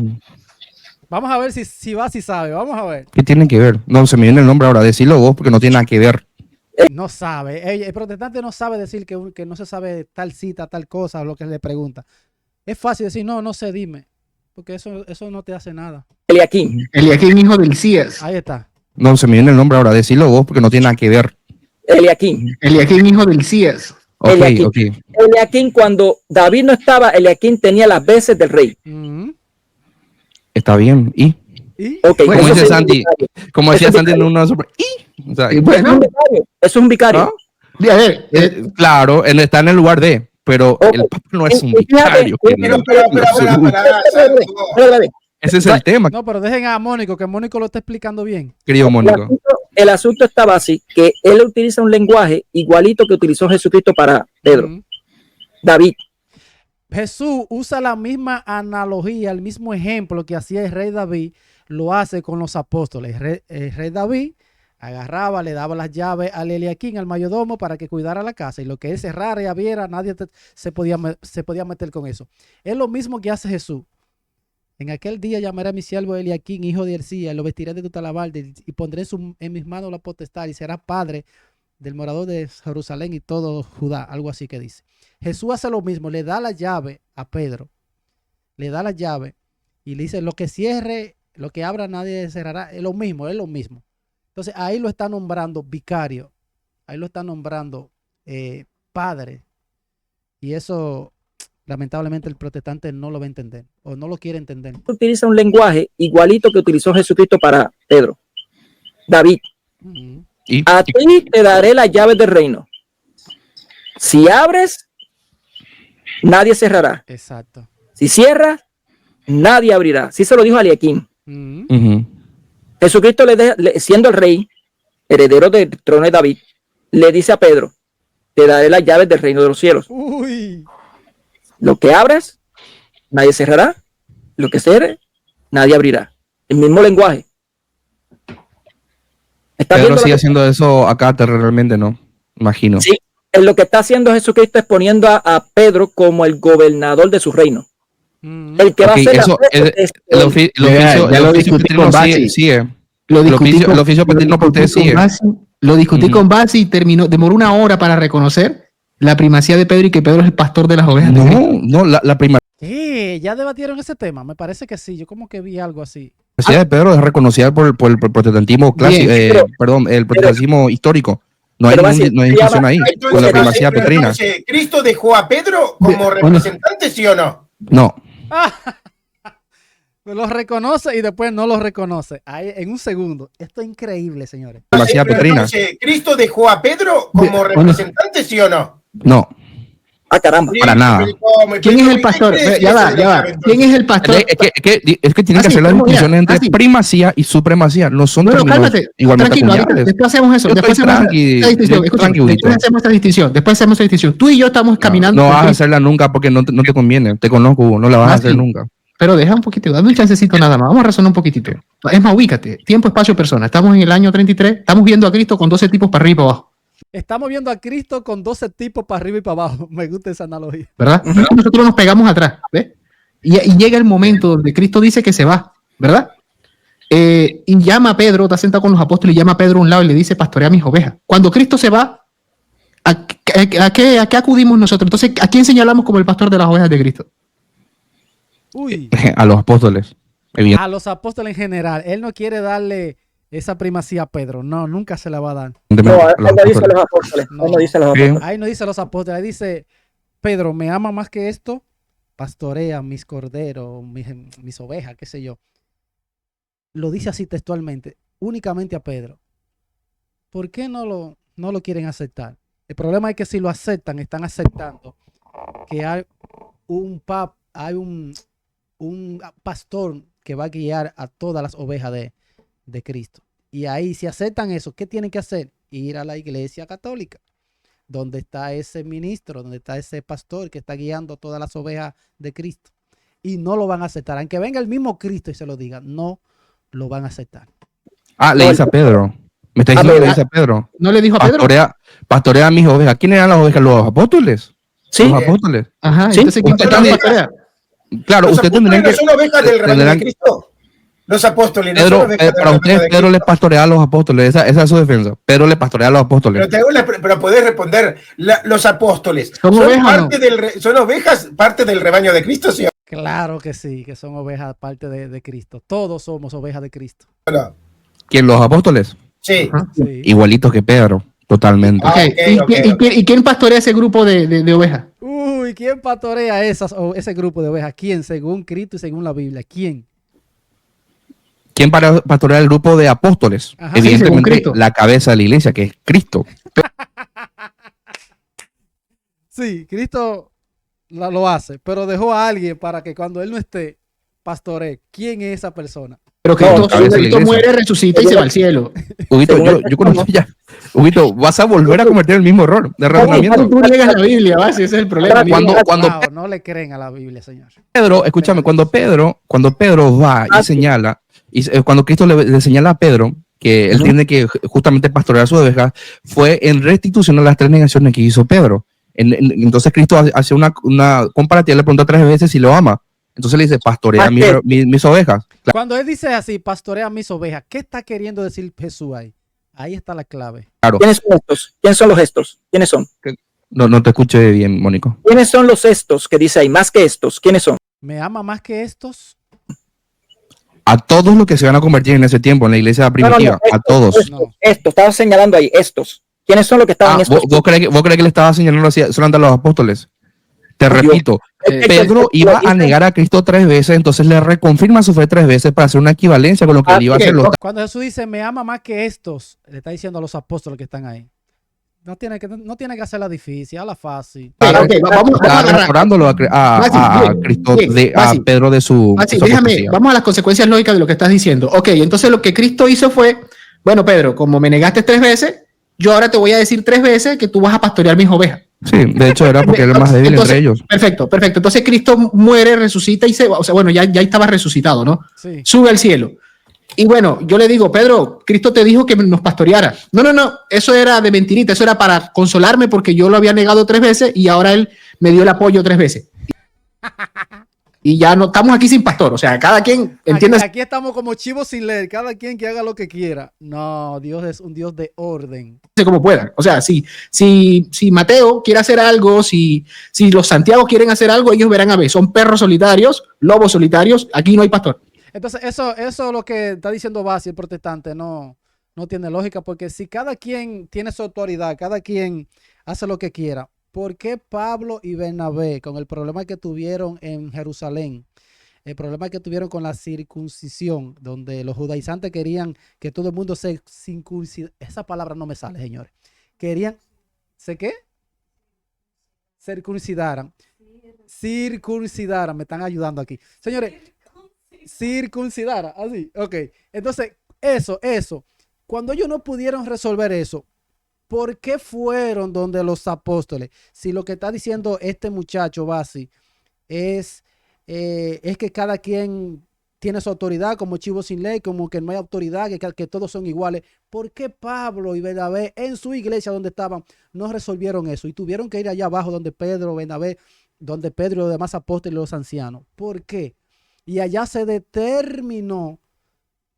Vamos a ver si Basi sabe, vamos a ver. ¿Qué tiene que ver? No, se me viene el nombre ahora, decirlo vos porque no tiene nada que ver. No sabe, el protestante no sabe decir que no se sabe tal cita, tal cosa, lo que le pregunta. Es fácil decir, no sé, dime, porque eso no te hace nada. Eliaquín, hijo del Cías. Ahí está. No, se me viene el nombre ahora, decirlo vos porque no tiene nada que ver. Eliaquín, hijo del Cías. Eliaquín, cuando David no estaba, Eliaquín tenía las veces del rey. Está bien, ¿y? Okay, como decía Santi en una super... O sea, bueno, eso es un vicario. ¿No? A ver, claro, está en el lugar de, pero el Papa no es un vicario. Ese es el tema. No, pero dejen a Mónico, que Mónico lo está explicando bien. Querido Mónico. El asunto estaba así, que él utiliza un lenguaje igualito que utilizó Jesucristo para Pedro. David. Jesús usa la misma analogía, el mismo ejemplo que hacía el rey David, lo hace con los apóstoles. El rey David agarraba, le daba las llaves al Eliaquín, al mayordomo, para que cuidara la casa. Y lo que él cerrara y abriera, nadie se podía meter con eso. Es lo mismo que hace Jesús. En aquel día llamaré a mi siervo Eliaquín, hijo de Hilcías, lo vestiré de tu talabarde y pondré en mis manos la potestad y será padre del morador de Jerusalén y todo Judá, algo así que dice. Jesús hace lo mismo, le da la llave a Pedro, le da la llave y le dice, lo que cierre, lo que abra nadie cerrará, es lo mismo. Entonces ahí lo está nombrando vicario, ahí lo está nombrando padre, y eso lamentablemente el protestante no lo va a entender o no lo quiere entender. Utiliza un lenguaje igualito que utilizó Jesucristo para Pedro. David, a ti te daré las llaves del reino. Si abres, nadie cerrará. Exacto. Si cierras, nadie abrirá. Sí se lo dijo a Eliakim. Jesucristo, siendo el rey, heredero del trono de David, le dice a Pedro, te daré las llaves del reino de los cielos. Uy. Lo que abras, nadie cerrará. Lo que cierre, nadie abrirá. El mismo lenguaje. Pedro sigue haciendo eso acá realmente, ¿no? Imagino. Sí, lo que está haciendo Jesucristo es poniendo a Pedro como el gobernador de su reino. El que va a hacer el oficio paterno sigue. El oficio paterno por ustedes sigue. Lo discutí con Basi y demoró una hora para reconocer la primacía de Pedro y que Pedro es el pastor de las ovejas. No, la primacía. ¿Ya debatieron ese tema? Me parece que sí. Yo como que vi algo así. La primacía de Pedro es reconocida por el protestantismo clásico, el protestantismo histórico. No hay discusión ahí con la primacía petrina. ¿Cristo dejó a Pedro como representante, sí o no? No. Lo reconoce y después no lo reconoce. Ahí, en un segundo. Esto es increíble, señores. Primacía petrina. ¿Cristo dejó a Pedro como representante, sí o no? No. Ah, caramba. Para nada. ¿Quién es el pastor? Ya va. ¿Quién es el pastor? Es que tienen que hacer la distinción entre primacía y supremacía. No son términos igualmente acuñables. Después hacemos eso. Después hacemos esta distinción. Tú y yo estamos caminando. No vas a hacerla nunca porque no te conviene. Te conozco, Hugo. No la vas a hacer nunca. Pero deja un poquito, dame un chancecito nada más. Vamos a razonar un poquitito. Es más, ubícate. Tiempo, espacio, persona. Estamos en el año 33. Estamos viendo a Cristo con 12 tipos para arriba y para abajo. Estamos viendo a Cristo con 12 tipos para arriba y para abajo. Me gusta esa analogía. ¿Verdad? Nosotros nos pegamos atrás. ¿Ves? Y llega el momento donde Cristo dice que se va. ¿Verdad? Y llama a Pedro, está sentado con los apóstoles, y llama a Pedro a un lado y le dice, pastorea mis ovejas. Cuando Cristo se va, ¿a qué acudimos nosotros? Entonces, ¿a quién señalamos como el pastor de las ovejas de Cristo? Uy. A los apóstoles. A los apóstoles en general. Él no quiere darle esa primacía a Pedro. No, nunca se la va a dar. No, ahí no dice los apóstoles. No. No dice los apóstoles. Ahí no dice los apóstoles. Ahí dice, Pedro, ¿me ama más que esto? Pastorea mis corderos, mis ovejas, qué sé yo. Lo dice así textualmente, únicamente a Pedro. ¿Por qué no lo quieren aceptar? El problema es que si lo aceptan, están aceptando que hay un pastor que va a guiar a todas las ovejas de Cristo. Y ahí, si aceptan eso, ¿qué tienen que hacer? Ir a la iglesia católica, donde está ese ministro, donde está ese pastor que está guiando todas las ovejas de Cristo. Y no lo van a aceptar. Aunque venga el mismo Cristo y se lo diga, no lo van a aceptar. Le dice a Pedro. ¿Me está diciendo que le dice a Pedro? ¿No le dijo a Pedro? Pastorea a mis ovejas. ¿Quién eran las ovejas? ¿Los apóstoles? Sí. Los apóstoles. Ajá. ¿Sí? Entonces, ¿quién pastorea? Claro, usted tendría que... ¿Son ovejas del rebaño de Cristo? Los apóstoles. Pedro, para ustedes, Pedro le pastorea a los apóstoles. Esa es su defensa. Pedro le pastorea a los apóstoles. Pero podés responder, los apóstoles, ¿son ovejas parte del rebaño de Cristo? ¿Sí? Claro que sí, que son ovejas parte de Cristo. Todos somos ovejas de Cristo. ¿Quién? ¿Los apóstoles? Sí. Sí. Igualitos que Pedro, totalmente. ¿Y quién pastorea ese grupo de ovejas? Uy, ¿quién pastorea ese grupo de ovejas? ¿Quién? Según Cristo y según la Biblia. ¿Quién? ¿Quién pastorea el grupo de apóstoles? Ajá, evidentemente, sí, la cabeza de la iglesia, que es Cristo. Sí, Cristo lo hace, pero dejó a alguien para que cuando él no esté, pastoree. ¿Quién es esa persona? Pero Cristo muere, resucita y se va al cielo. Huguito, yo conozco ya. Huguito, vas a volver a cometer el mismo error de razonamiento. Tú niegas la Biblia, ese es el problema. No le creen a la Biblia, señor. Pedro, escúchame, cuando Pedro va y señala, y cuando Cristo le señala a Pedro que él tiene que justamente pastorear a su oveja, fue en restitución a las 3 negaciones que hizo Pedro. Entonces Cristo hace una comparativa, le pregunta 3 veces si lo ama. Entonces le dice, pastorea mis ovejas. Cuando él dice así, pastorea mis ovejas, ¿qué está queriendo decir Jesús ahí? Ahí está la clave. Claro. ¿Quiénes son estos? ¿Quiénes son los estos? ¿Quiénes son? No te escuché bien, Mónico. ¿Quiénes son los estos que dice ahí? Más que estos. ¿Quiénes son? ¿Me ama más que estos? A todos los que se van a convertir en ese tiempo, en la iglesia primitiva. A todos. Estos, estaba señalando ahí, estos. ¿Quiénes son los que estaban estos? ¿Vos crees que le estaba señalando así solamente a los apóstoles? Te repito, Pedro iba a negar a Cristo 3 veces, entonces le reconfirma su fe 3 veces para hacer una equivalencia con lo que él iba a hacer. Cuando Jesús dice, me ama más que estos, le está diciendo a los apóstoles que están ahí. No tiene que hacerla difícil, hazla fácil. Vamos a agarrándolo a Cristo, a Pedro de su. Vamos a las consecuencias lógicas de lo que estás diciendo. Ok, entonces lo que Cristo hizo fue, bueno, Pedro, como me negaste 3 veces, yo ahora te voy a decir 3 veces que tú vas a pastorear mis ovejas. Sí, de hecho era porque era el más débil entre ellos. Perfecto. Entonces Cristo muere, resucita y se va. O sea, bueno, ya estaba resucitado, ¿no? Sí. Sube al cielo. Y bueno, yo le digo, Pedro, Cristo te dijo que nos pastoreara. No, eso era de mentirita, eso era para consolarme porque yo lo había negado 3 veces y ahora él me dio el apoyo 3 veces. Y ya no estamos aquí sin pastor, o sea, cada quien entiende. Aquí estamos como chivos sin ley, cada quien que haga lo que quiera. No, Dios es un Dios de orden. Como puedan. O sea, si Mateo quiere hacer algo, si los Santiago quieren hacer algo, ellos verán a ver. Son perros solitarios, lobos solitarios, aquí no hay pastor. Entonces, eso lo que está diciendo Basi, el protestante, no tiene lógica, porque si cada quien tiene su autoridad, cada quien hace lo que quiera, ¿por qué Pablo y Bernabé, con el problema que tuvieron en Jerusalén, el problema que tuvieron con la circuncisión, donde los judaizantes querían que todo el mundo se circuncidara? Esa palabra no me sale, señores. Querían, ¿sé qué? Circuncidaran, me están ayudando aquí. Señores, circuncidara, así, ok. Entonces, eso, cuando ellos no pudieron resolver eso, ¿por qué fueron donde los apóstoles? Si lo que está diciendo este muchacho Basi es que cada quien tiene su autoridad, como chivo sin ley, como que no hay autoridad, que todos son iguales, ¿por qué Pablo y Bernabé en su iglesia donde estaban no resolvieron eso y tuvieron que ir allá abajo donde Pedro, Bernabé, donde Pedro y los demás apóstoles y los ancianos? ¿Por qué? Y allá se determinó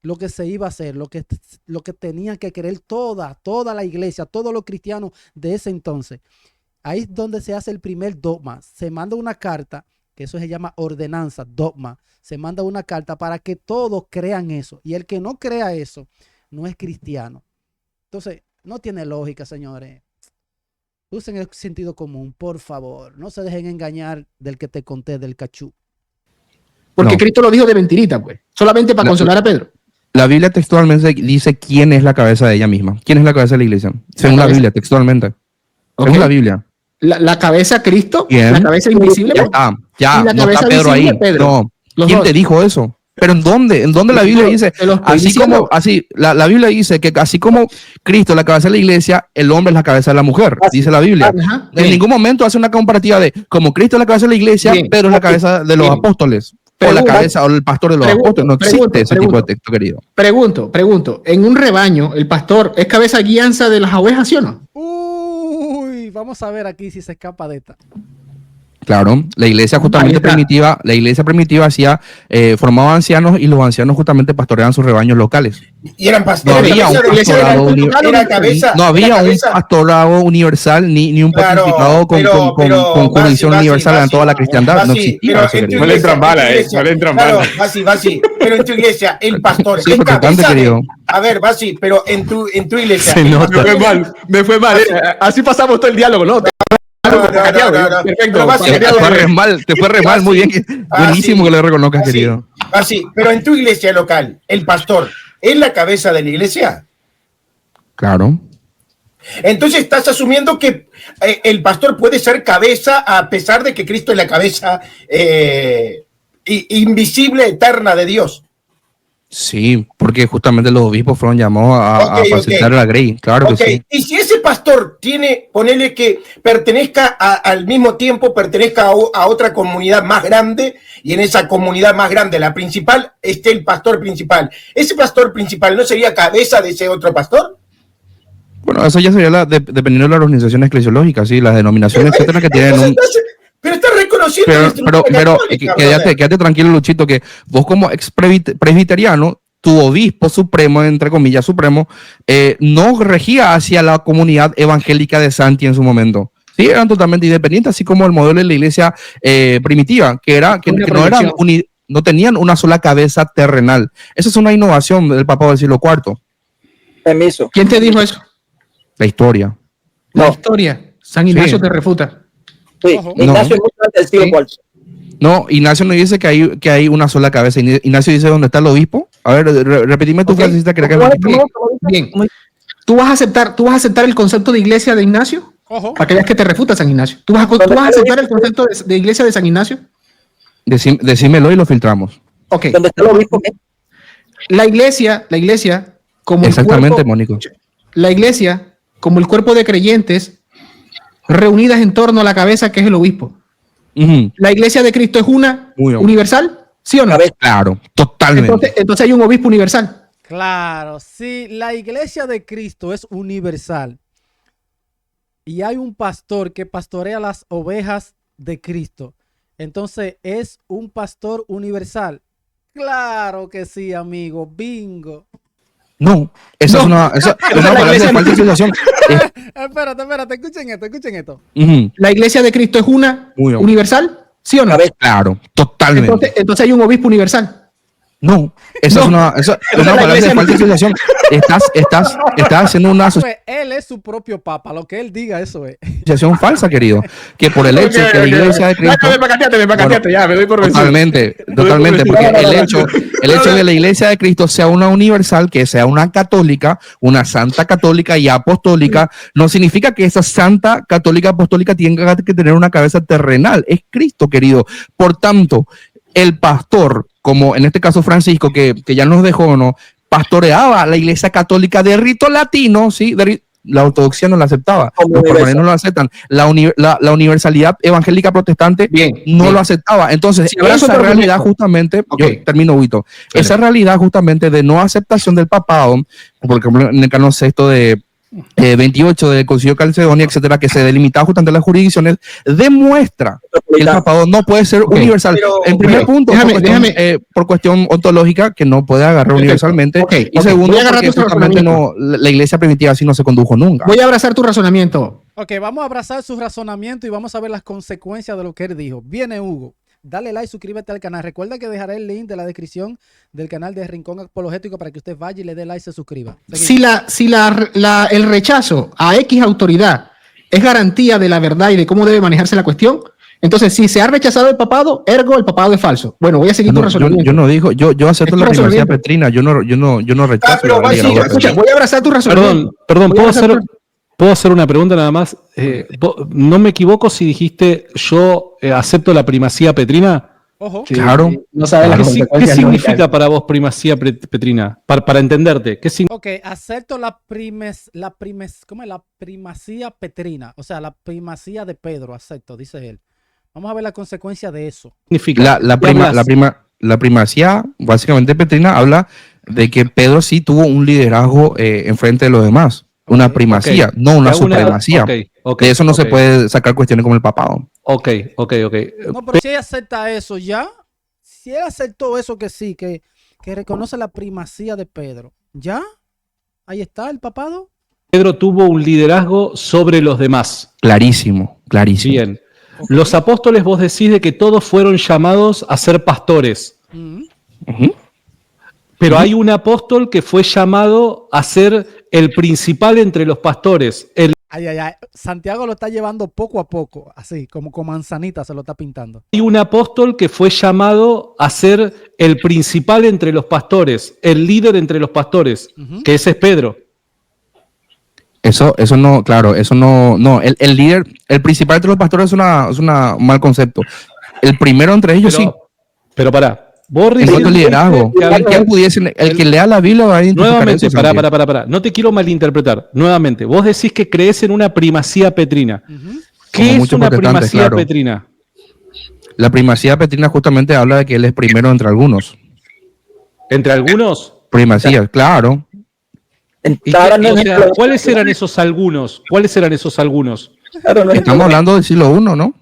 lo que se iba a hacer, lo que tenían que creer toda la iglesia, todos los cristianos de ese entonces. Ahí es donde se hace el primer dogma. Se manda una carta, que eso se llama ordenanza, dogma. Se manda una carta para que todos crean eso. Y el que no crea eso, no es cristiano. Entonces, no tiene lógica, señores. Usen el sentido común, por favor. No se dejen engañar del que te conté, del cachú. Porque Cristo lo dijo de mentirita, pues. Solamente para consolar a Pedro. La Biblia textualmente dice quién es la cabeza de ella misma. ¿Quién es la cabeza de la iglesia? Según la Biblia, textualmente. Okay. Según la Biblia. La cabeza Cristo, ¿Quién? la cabeza invisible. Ya, la no cabeza está Pedro ahí. Pedro. No. ¿Quién te dijo eso? ¿Pero en dónde? ¿En dónde la Biblia dice? La Biblia dice que así como Cristo es la cabeza de la iglesia, el hombre es la cabeza de la mujer, dice la Biblia. En ningún momento hace una comparativa de como Cristo es la cabeza de la iglesia, Pedro es la cabeza de los apóstoles. O la cabeza, o el pastor de los apóstoles. No existe ese tipo de texto, querido. Pregunto. En un rebaño, ¿el pastor es cabeza guianza de las ovejas, sí o no? Uy, vamos a ver aquí si se escapa de esta. Claro, la iglesia justamente primitiva, hacía, formaba ancianos y los ancianos justamente pastoreaban sus rebaños locales. Y eran pastores. No había un pastorado universal ni un pontificado con jurisdicción universal en toda la cristiandad. No existía. No le entran balas, no le entran balas. Basi, pero en tu iglesia el pastor es cabeza de... A ver, Basi, pero en tu iglesia... Me fue mal. Así pasamos todo el diálogo, ¿no? No. Perfecto. Te fue re mal, muy bien. Buenísimo que lo reconozcas, querido. Así, pero en tu iglesia local, el pastor es la cabeza de la iglesia. Claro. Entonces estás asumiendo que el pastor puede ser cabeza a pesar de que Cristo es la cabeza invisible, eterna de Dios. Sí, porque justamente los obispos fueron llamados a facilitar la grey, claro que sí. Y si ese pastor ponele que pertenezca al mismo tiempo, pertenezca a otra comunidad más grande, y en esa comunidad más grande, la principal, esté el pastor principal, ¿ese pastor principal no sería cabeza de ese otro pastor? Bueno, eso ya sería dependiendo de las organizaciones eclesiológicas, sí, las denominaciones, etcétera, que tienen un... Pero está reconociendo. Pero quédate tranquilo, Luchito, que vos como ex presbiteriano, tu obispo supremo, entre comillas, supremo, no regía hacia la comunidad evangélica de Santi en su momento. Sí, eran totalmente independientes, así como el modelo de la iglesia primitiva, que no tenían una sola cabeza terrenal. Esa es una innovación del Papa del siglo IV. Permiso. ¿Quién te dijo eso? La historia. La historia. San Ignacio te refuta. Sí, Ignacio es mucho antes del siglo IV. No, Ignacio no dice que hay una sola cabeza. Ignacio dice dónde está el obispo. A ver, repetime tu frasecita que era que... Bien. ¿Tú vas a aceptar el concepto de iglesia de Ignacio? Ojo. Para que veas que te refuta San Ignacio. ¿Tú vas a aceptar el concepto de iglesia de San Ignacio? Decímelo y lo filtramos. Ok. ¿Dónde está el obispo? La iglesia, como Exactamente, el cuerpo, Mónico. la iglesia, como el cuerpo de creyentes reunidas en torno a la cabeza que es el obispo. Ujú. ¿La iglesia de Cristo es una Muy bien. universal? ¿Sí o no? Claro, totalmente. Entonces hay un obispo universal. Claro, si la iglesia de Cristo es universal y hay un pastor que pastorea las ovejas de Cristo, entonces es un pastor universal. Claro que sí, amigo, bingo. No, esa es una falacia de falsa situación. Espérate, escuchen esto. Ujú. ¿La iglesia de Cristo es una Muy bien. universal? ¿Sí o no? Claro, totalmente. Entonces hay un obispo universal. No, esa es una falacia de falsa situación. Estás haciendo una Pues él es su propio papa, lo que él diga, eso es. asociación falsa, querido. Que por el hecho de que la iglesia de Cristo. Me pacateaste, ya, me doy por vencido. Totalmente, porque el hecho de que la iglesia de Cristo sea una universal, que sea una católica, una santa católica y apostólica, no significa que esa santa católica apostólica tenga que tener una cabeza terrenal. Es Cristo, querido. Por tanto, el pastor, como en este caso Francisco, que ya nos dejó, ¿no? Pastoreaba la iglesia católica de rito latino, ¿sí? La ortodoxia no la aceptaba, los mormones no lo aceptan, la universalidad evangélica protestante no lo aceptaba. Entonces, esa realidad justamente, yo termino, Huito, esa realidad justamente de no aceptación del papado, por ejemplo, en el canon sexto de 28 del Concilio de Calcedonia, etcétera, que se delimitaba justamente las jurisdicciones, demuestra que el papado no puede ser universal. En primer punto, por cuestión ontológica, que no puede agarrar universalmente. Y segundo, porque justamente la iglesia primitiva así no se condujo nunca. Voy a abrazar tu razonamiento. Ok, vamos a abrazar su razonamiento y vamos a ver las consecuencias de lo que él dijo. Viene Hugo. Dale like, suscríbete al canal. Recuerda que dejaré el link de la descripción del canal de Rincón Apologético para que usted vaya y le dé like y se suscriba. Seguimos. Si el rechazo a X autoridad es garantía de la verdad y de cómo debe manejarse la cuestión, entonces si se ha rechazado el papado, ergo el papado es falso. Bueno, voy a seguir tu razonamiento. Yo no digo, yo acepto la primacía petrina, yo no rechazo. Escucha, voy a abrazar tu razonamiento. Perdón, ¿puedo hacer una pregunta nada más? ¿No me equivoco si dijiste yo acepto la primacía petrina? Ojo. Claro. No sabes las ¿Qué consecuencias significa lógicas. para vos primacía petrina? Para entenderte. ¿Qué significa? Ok, acepto ¿cómo es? La primacía petrina. O sea, la primacía de Pedro, acepto, dice él. Vamos a ver la consecuencia de eso. La primacía, básicamente petrina, habla de que Pedro sí tuvo un liderazgo en frente de los demás. Una primacía, no una supremacía. De eso no se puede sacar cuestiones como el papado. No, pero si él acepta eso ya, si él aceptó eso que sí, que reconoce la primacía de Pedro, ¿ya? Ahí está el papado. Pedro tuvo un liderazgo sobre los demás. Clarísimo. Bien. Los apóstoles, vos decís de que todos fueron llamados a ser pastores. Pero hay un apóstol que fue llamado a ser el principal entre los pastores. Santiago lo está llevando poco a poco, así, como con manzanita se lo está pintando. Hay un apóstol que fue llamado a ser el principal entre los pastores, el líder entre los pastores, que ese es Pedro. Eso no, claro, eso no. El líder, el principal entre los pastores es un mal concepto. El primero entre ellos sí. Pero pará. En cuanto al liderazgo, el que lea la Biblia va a identificar. Nuevamente, pará. No te quiero malinterpretar. Nuevamente, vos decís que crees en una primacía petrina. ¿Qué es una primacía petrina? La primacía petrina justamente habla de que él es primero entre algunos. ¿Entre algunos? Primacía, claro. ¿Cuáles eran esos algunos? Estamos hablando del siglo I, ¿no?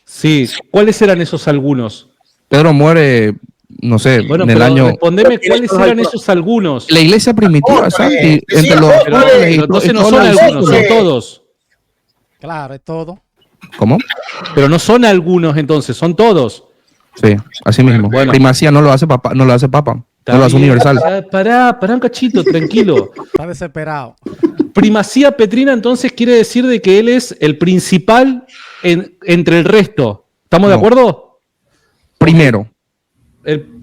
Sí, ¿cuáles eran esos algunos? Pedro muere, no sé, en el año... Respondeme, ¿cuáles eran esos algunos? La iglesia primitiva, ¿sabes? Entonces no son algunos, son todos. Claro, es todo. ¿Cómo? Pero no son algunos entonces, son todos. Sí, así mismo. Bueno. Primacía no lo hace papa, no lo hace universal. Pará un cachito, tranquilo. Está desesperado. Primacía petrina entonces quiere decir de que él es el principal entre el resto. ¿Estamos de acuerdo? Primero.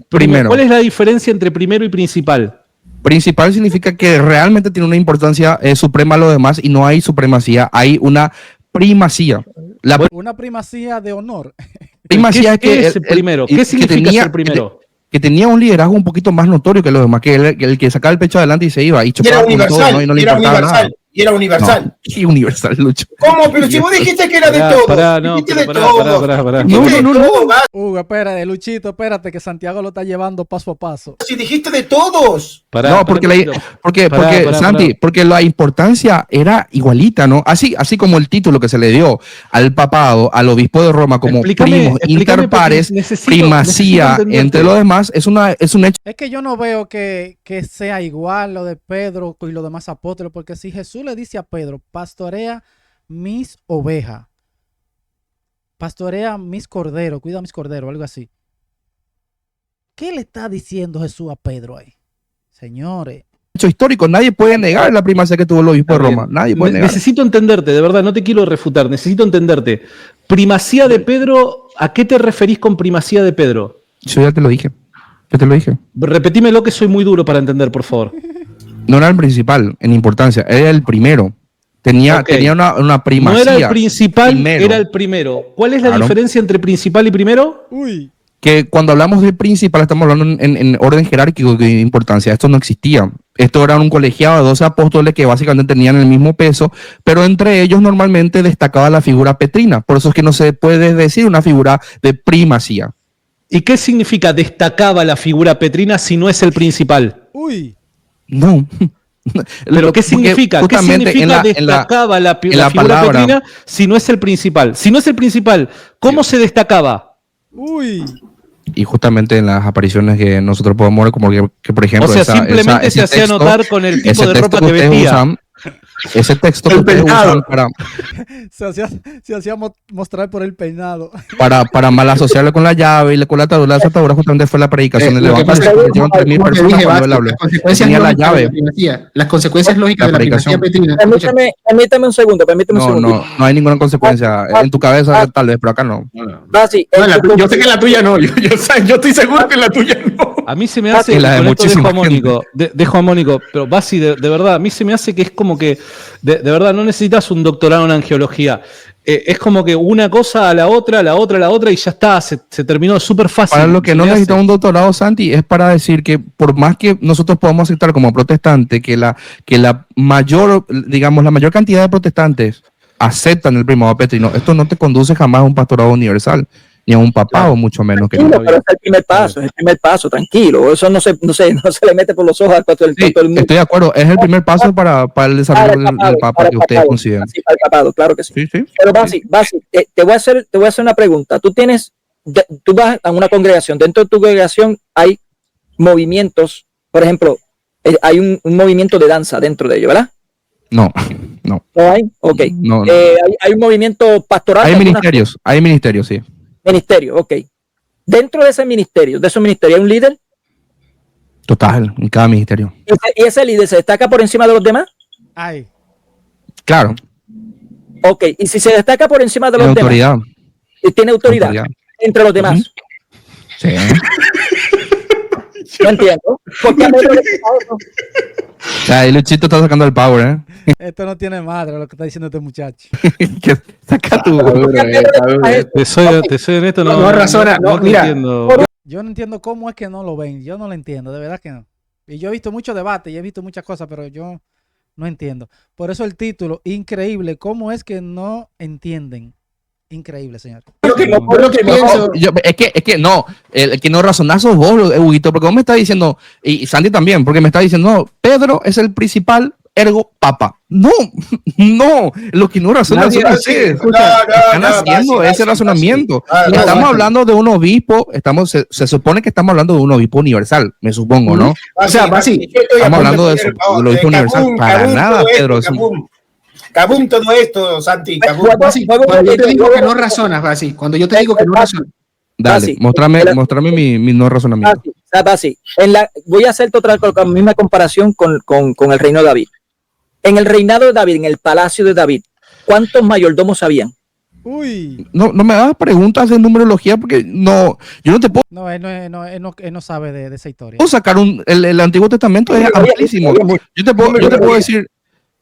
Primero. ¿Cuál es la diferencia entre primero y principal? Principal significa que realmente tiene una importancia suprema a los demás y no hay supremacía, hay una primacía. Una primacía de honor. Primacía ¿Qué es el primero? ¿Qué significa ser primero? Que tenía un liderazgo un poquito más notorio que los demás, que el que sacaba el pecho adelante y se iba y chocaba con todo, ¿no? Y no le importaba nada. Y era universal. No, y universal, Lucho. ¿Cómo? Pero si vos dijiste que era de todo. Dijiste de todo. No. Hugo, espérate, Luchito, espérate, que Santiago lo está llevando paso a paso. Si dijiste de todos. Porque la importancia era igualita, ¿no? Así como el título que se le dio al papado, al obispo de Roma, como primos interpares, primacía entre los demás, es un hecho. Es que yo no veo que sea igual lo de Pedro y los demás apóstoles, porque si Jesús le dice a Pedro, pastorea mis ovejas, pastorea mis corderos, cuida mis corderos, algo así. ¿Qué le está diciendo Jesús a Pedro ahí? Señores. Hecho histórico, nadie puede negar la primacía que tuvo el obispo de Roma. Nadie puede negar. Necesito entenderte, de verdad, no te quiero refutar, necesito entenderte. Primacía de Pedro, ¿a qué te referís con primacía de Pedro? Yo ya te lo dije. Repetímelo que soy muy duro para entender, por favor. No era el principal en importancia, era el primero. Tenía una primacía. No era el principal, era el primero. ¿Cuál es la diferencia entre principal y primero? Que cuando hablamos de principal estamos hablando en orden jerárquico de importancia. Esto no existía. Esto era un colegiado de 12 apóstoles que básicamente tenían el mismo peso, pero entre ellos normalmente destacaba la figura petrina. Por eso es que no se puede decir una figura de primacía. ¿Y qué significa destacaba la figura petrina si no es el principal? No. ¿Pero qué significa? ¿Qué significa destacaba la figura petrina si no es el principal? Si no es el principal, ¿cómo se destacaba? Y justamente en las apariciones que nosotros podemos ver, como que por ejemplo... O sea, simplemente se hacía notar con el tipo de ropa que vestía. Ese texto que ustedes usan para... Se hacía mostrar por el peinado. Para mal asociarlo con la llave y con la atadura. Esa atadura justamente fue la predicación del Evangelio. Llevan 3.000 personas cuando él habló. Tenía la llave. Las consecuencias lógicas de la primacía petrina. Permítame un segundo. No hay ninguna consecuencia. En tu cabeza tal vez, pero acá no. Yo sé que en la tuya no. Yo estoy seguro que en la tuya no. A mí se me hace, la de muchísima dejo amónico, pero Basi, de verdad, a mí se me hace que es como que, de verdad, no necesitas un doctorado en angiología. Es como que una cosa a la otra, y ya está, se terminó súper fácil. Para lo que no necesita un doctorado, Santi, es para decir que por más que nosotros podamos aceptar como protestantes que la mayor cantidad de protestantes aceptan el primado petrino, esto no te conduce jamás a un pastorado universal, ni a un papado, mucho menos. Tranquilo, pero es el primer paso, tranquilo. Eso no se le mete por los ojos al pastor. Estoy de acuerdo, es el primer paso para el desarrollo del papa que ustedes consideran. Sí, para el papado, claro que sí. Sí. Pero Basi, te voy a hacer una pregunta. Tú vas a una congregación, dentro de tu congregación hay movimientos, por ejemplo, hay un movimiento de danza dentro de ello, ¿verdad? No. ¿No hay? Ok. No. Hay un movimiento pastoral. Hay ministerios, sí. Ministerio, ok. Dentro de esos ministerios, ¿hay un líder? Total, en cada ministerio. ¿Y ese líder se destaca por encima de los demás? Ay. Claro. Ok, y si se destaca por encima de los demás, tiene autoridad entre los demás. Sí. No entiendo. ¿Por qué Ahí Luchito está sacando el power, ¿eh? Esto no tiene madre lo que está diciendo este muchacho. Saca tu Te soy honesto, no razona, mira. Entiendo. Yo no entiendo cómo es que no lo ven. Yo no lo entiendo, de verdad que no. Y yo he visto mucho debate y he visto muchas cosas, pero yo no entiendo. Por eso el título, increíble, ¿cómo es que no entienden? Increíble, señor. Es que no, el que no razonás sos vos, Huguito, porque vos me estás diciendo, y Santi también, porque me está diciendo, no, Pedro es el principal, ergo papa. No, lo que no razona son ustedes. Están haciendo ese razonamiento. Estamos hablando de un obispo, se supone que estamos hablando de un obispo universal, me supongo, ¿no? O sea, estamos hablando de eso, del obispo universal. Para nada, Pedro. Cabum todo esto, Santi. Cuando yo te digo que no razonas, Basi. Cuando yo te digo que no razonas. Dale, mostrame mi no razonamiento. Basi, voy a hacerte otra misma comparación con el reino de David. En el reinado de David, en el palacio de David, ¿cuántos mayordomos habían? Uy. No me hagas preguntas de numerología porque no, yo no te puedo No, él no sabe de esa historia. sacar el Antiguo Testamento, es amplísimo. Yo te puedo decir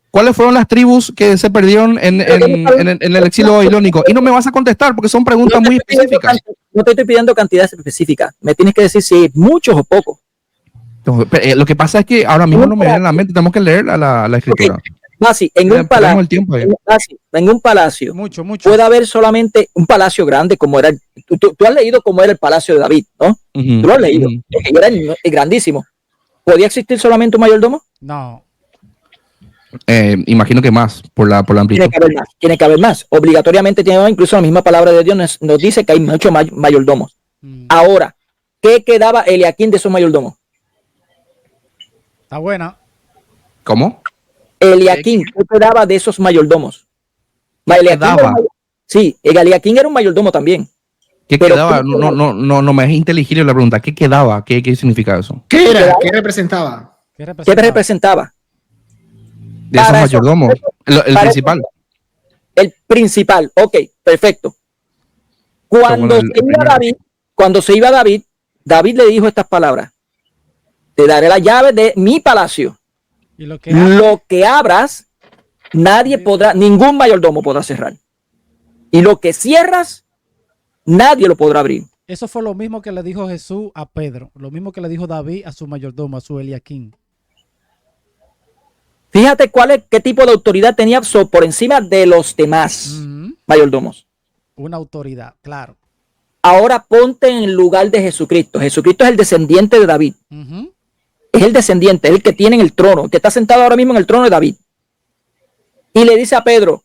cuáles fueron las tribus que se perdieron en el exilio babilónico y no me vas a contestar porque son preguntas muy específicas. No te estoy pidiendo cantidades específicas. Me tienes que decir si es muchos o pocos. Lo que pasa es que ahora mismo no me viene a la mente, tenemos que leer la escritura. Okay. Basi, en un palacio Mucho. puede haber solamente un palacio grande como era. Tú has leído cómo era el palacio de David, ¿no? Tú lo has leído. Era grandísimo. ¿Podía existir solamente un mayordomo? No. Imagino que más por la amplitud. Tiene que haber más. Obligatoriamente tiene más. Incluso la misma palabra de Dios nos dice que hay muchos mayordomos. Ahora, ¿qué quedaba Eliaquín de esos mayordomos? Está buena. ¿Cómo? Eliaquín, ¿qué quedaba de esos mayordomos? Sí, Eliaquín era un mayordomo también. ¿Qué quedaba? No me es inteligible la pregunta. ¿Qué quedaba? ¿Qué significa eso? ¿Qué era? ¿Qué representaba? ¿Qué representaba? De esos mayordomos. El principal. El principal, ok, perfecto. Cuando se iba David, David le dijo estas palabras: te daré la llave de mi palacio. ¿Y lo que abras, ningún mayordomo podrá cerrar. Y lo que cierras, nadie lo podrá abrir. Eso fue lo mismo que le dijo Jesús a Pedro, lo mismo que le dijo David a su mayordomo, a su Eliaquín. Fíjate qué tipo de autoridad tenía por encima de los demás mayordomos. Una autoridad, claro. Ahora ponte en el lugar de Jesucristo. Jesucristo es el descendiente de David. Es el descendiente, es el que tiene el trono, que está sentado ahora mismo en el trono de David. Y le dice a Pedro: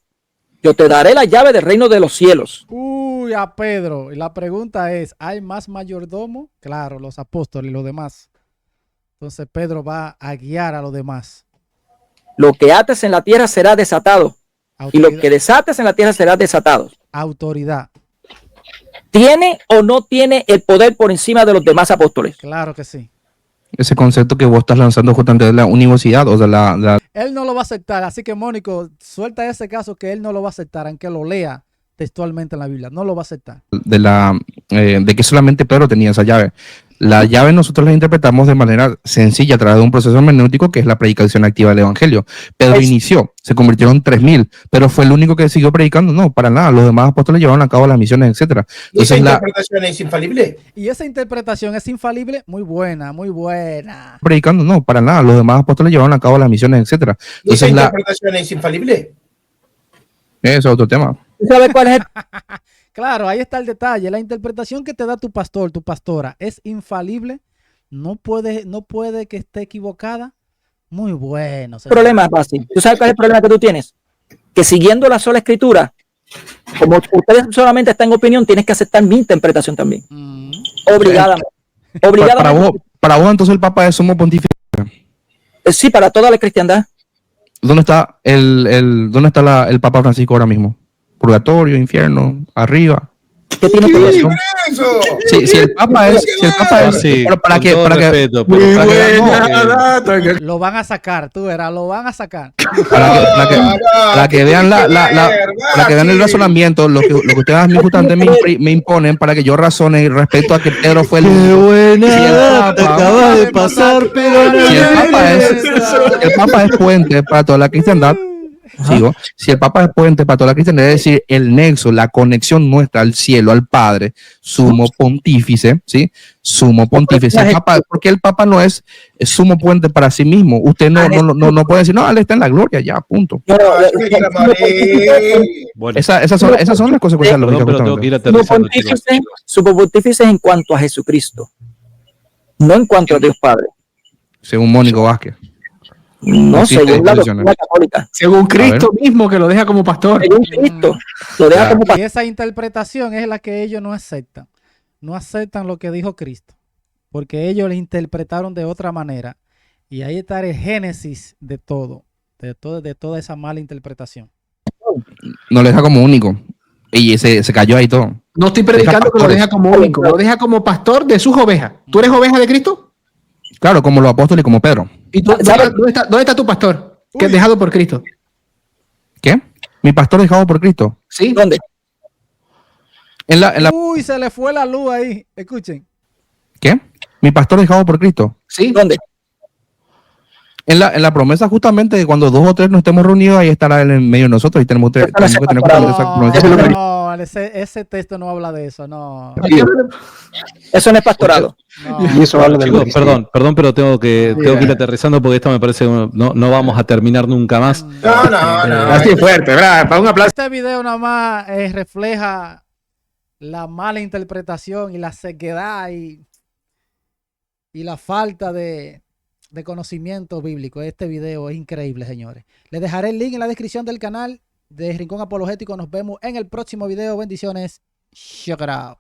yo te daré la llave del reino de los cielos. Uy, a Pedro. Y la pregunta es, ¿hay más mayordomo? Claro, los apóstoles y los demás. Entonces Pedro va a guiar a los demás. Lo que ates en la tierra será desatado. Autoridad. Y lo que desates en la tierra será desatado. Autoridad. ¿Tiene o no tiene el poder por encima de los demás apóstoles? Claro que sí. Ese concepto que vos estás lanzando justamente de la universidad o de Él no lo va a aceptar, así que Mónico, suelta ese caso que él no lo va a aceptar, aunque lo lea textualmente en la Biblia, no lo va a aceptar. De que solamente Pedro tenía esa llave. La llave nosotros la interpretamos de manera sencilla a través de un proceso hermenéutico que es la predicación activa del evangelio. Pedro inició, se convirtieron en 3.000, pero fue el único que siguió predicando. No, para nada. Los demás apóstoles llevaron a cabo las misiones, etcétera. ¿Y esa interpretación es infalible? Y esa interpretación es infalible, muy buena, muy buena. Predicando, no, para nada. Los demás apóstoles llevaron a cabo las misiones, etcétera. ¿Y esa interpretación es infalible? Eso es otro tema. ¿Sabes cuál es Claro, ahí está el detalle. La interpretación que te da tu pastor, tu pastora, es infalible. No puede que esté equivocada. Muy bueno. el problema, Basi? ¿Tú sabes cuál es el problema que tú tienes? Que siguiendo la sola escritura, como ustedes solamente están en opinión, tienes que aceptar mi interpretación también. Obligadamente. Para vos, entonces, el Papa es sumo pontífice. Sí, para toda la cristiandad. ¿Dónde está el Papa Francisco ahora mismo? Purgatorio, infierno, arriba. ¿Qué tiene que ver eso? Si el Papa es, sí, para que lo van a sacar, tú verás, lo van a sacar. Para que vean para que vean el razonamiento, lo que ustedes a mí justamente me imponen para que yo razone respecto a que Pedro fue el buena te acaba de pasar, pero si el Papa es puente para toda la cristiandad. Si el Papa es puente para toda la cristiandad, es decir, el nexo, la conexión nuestra al cielo, al Padre, sumo pontífice, ¿sí? Sumo pontífice. Porque el Papa no es sumo puente para sí mismo. Usted no puede decir, no, él está en la gloria, ya, punto. Bueno. Esas son las consecuencias lógicas. Sumo pontífice en cuanto a Jesucristo, no en cuanto a Dios Padre. Según Mónico Vázquez. No, según la doctrina católica. Según Cristo mismo, que lo deja como pastor. Según Cristo, lo deja como pastor. Y esa interpretación es la que ellos no aceptan. No aceptan lo que dijo Cristo. Porque ellos le interpretaron de otra manera. Y ahí está el génesis de todo. De toda esa mala interpretación. No lo deja como único. Y se cayó ahí todo. No estoy predicando que lo deja como único. Lo deja como pastor de sus ovejas. ¿Tú eres oveja de Cristo? Claro, como los apóstoles y como Pedro. ¿Y tú, dónde está tu pastor? Que es dejado por Cristo. ¿Qué? ¿Mi pastor dejado por Cristo? ¿Sí? ¿Dónde? Uy, se le fue la luz ahí. Escuchen. ¿Qué? Mi pastor dejado por Cristo. ¿Sí? ¿Dónde? En la promesa justamente de cuando 2 o 3 nos estemos reunidos, ahí estará él en medio de nosotros y tenemos que tener esa promesa. No, ese texto no habla de eso, no. Eso no es pastorado. No. Y eso habla de chicos, perdón, pero tengo que ir aterrizando porque esto me parece que no vamos a terminar nunca más. No. Así fuerte, ¿verdad? Para un aplauso. Este video nada más refleja la mala interpretación y la sequedad y la falta de conocimiento bíblico. Este video es increíble, señores. Les dejaré el link en la descripción del canal de Rincón Apologético. Nos vemos en el próximo video. Bendiciones. Check it out.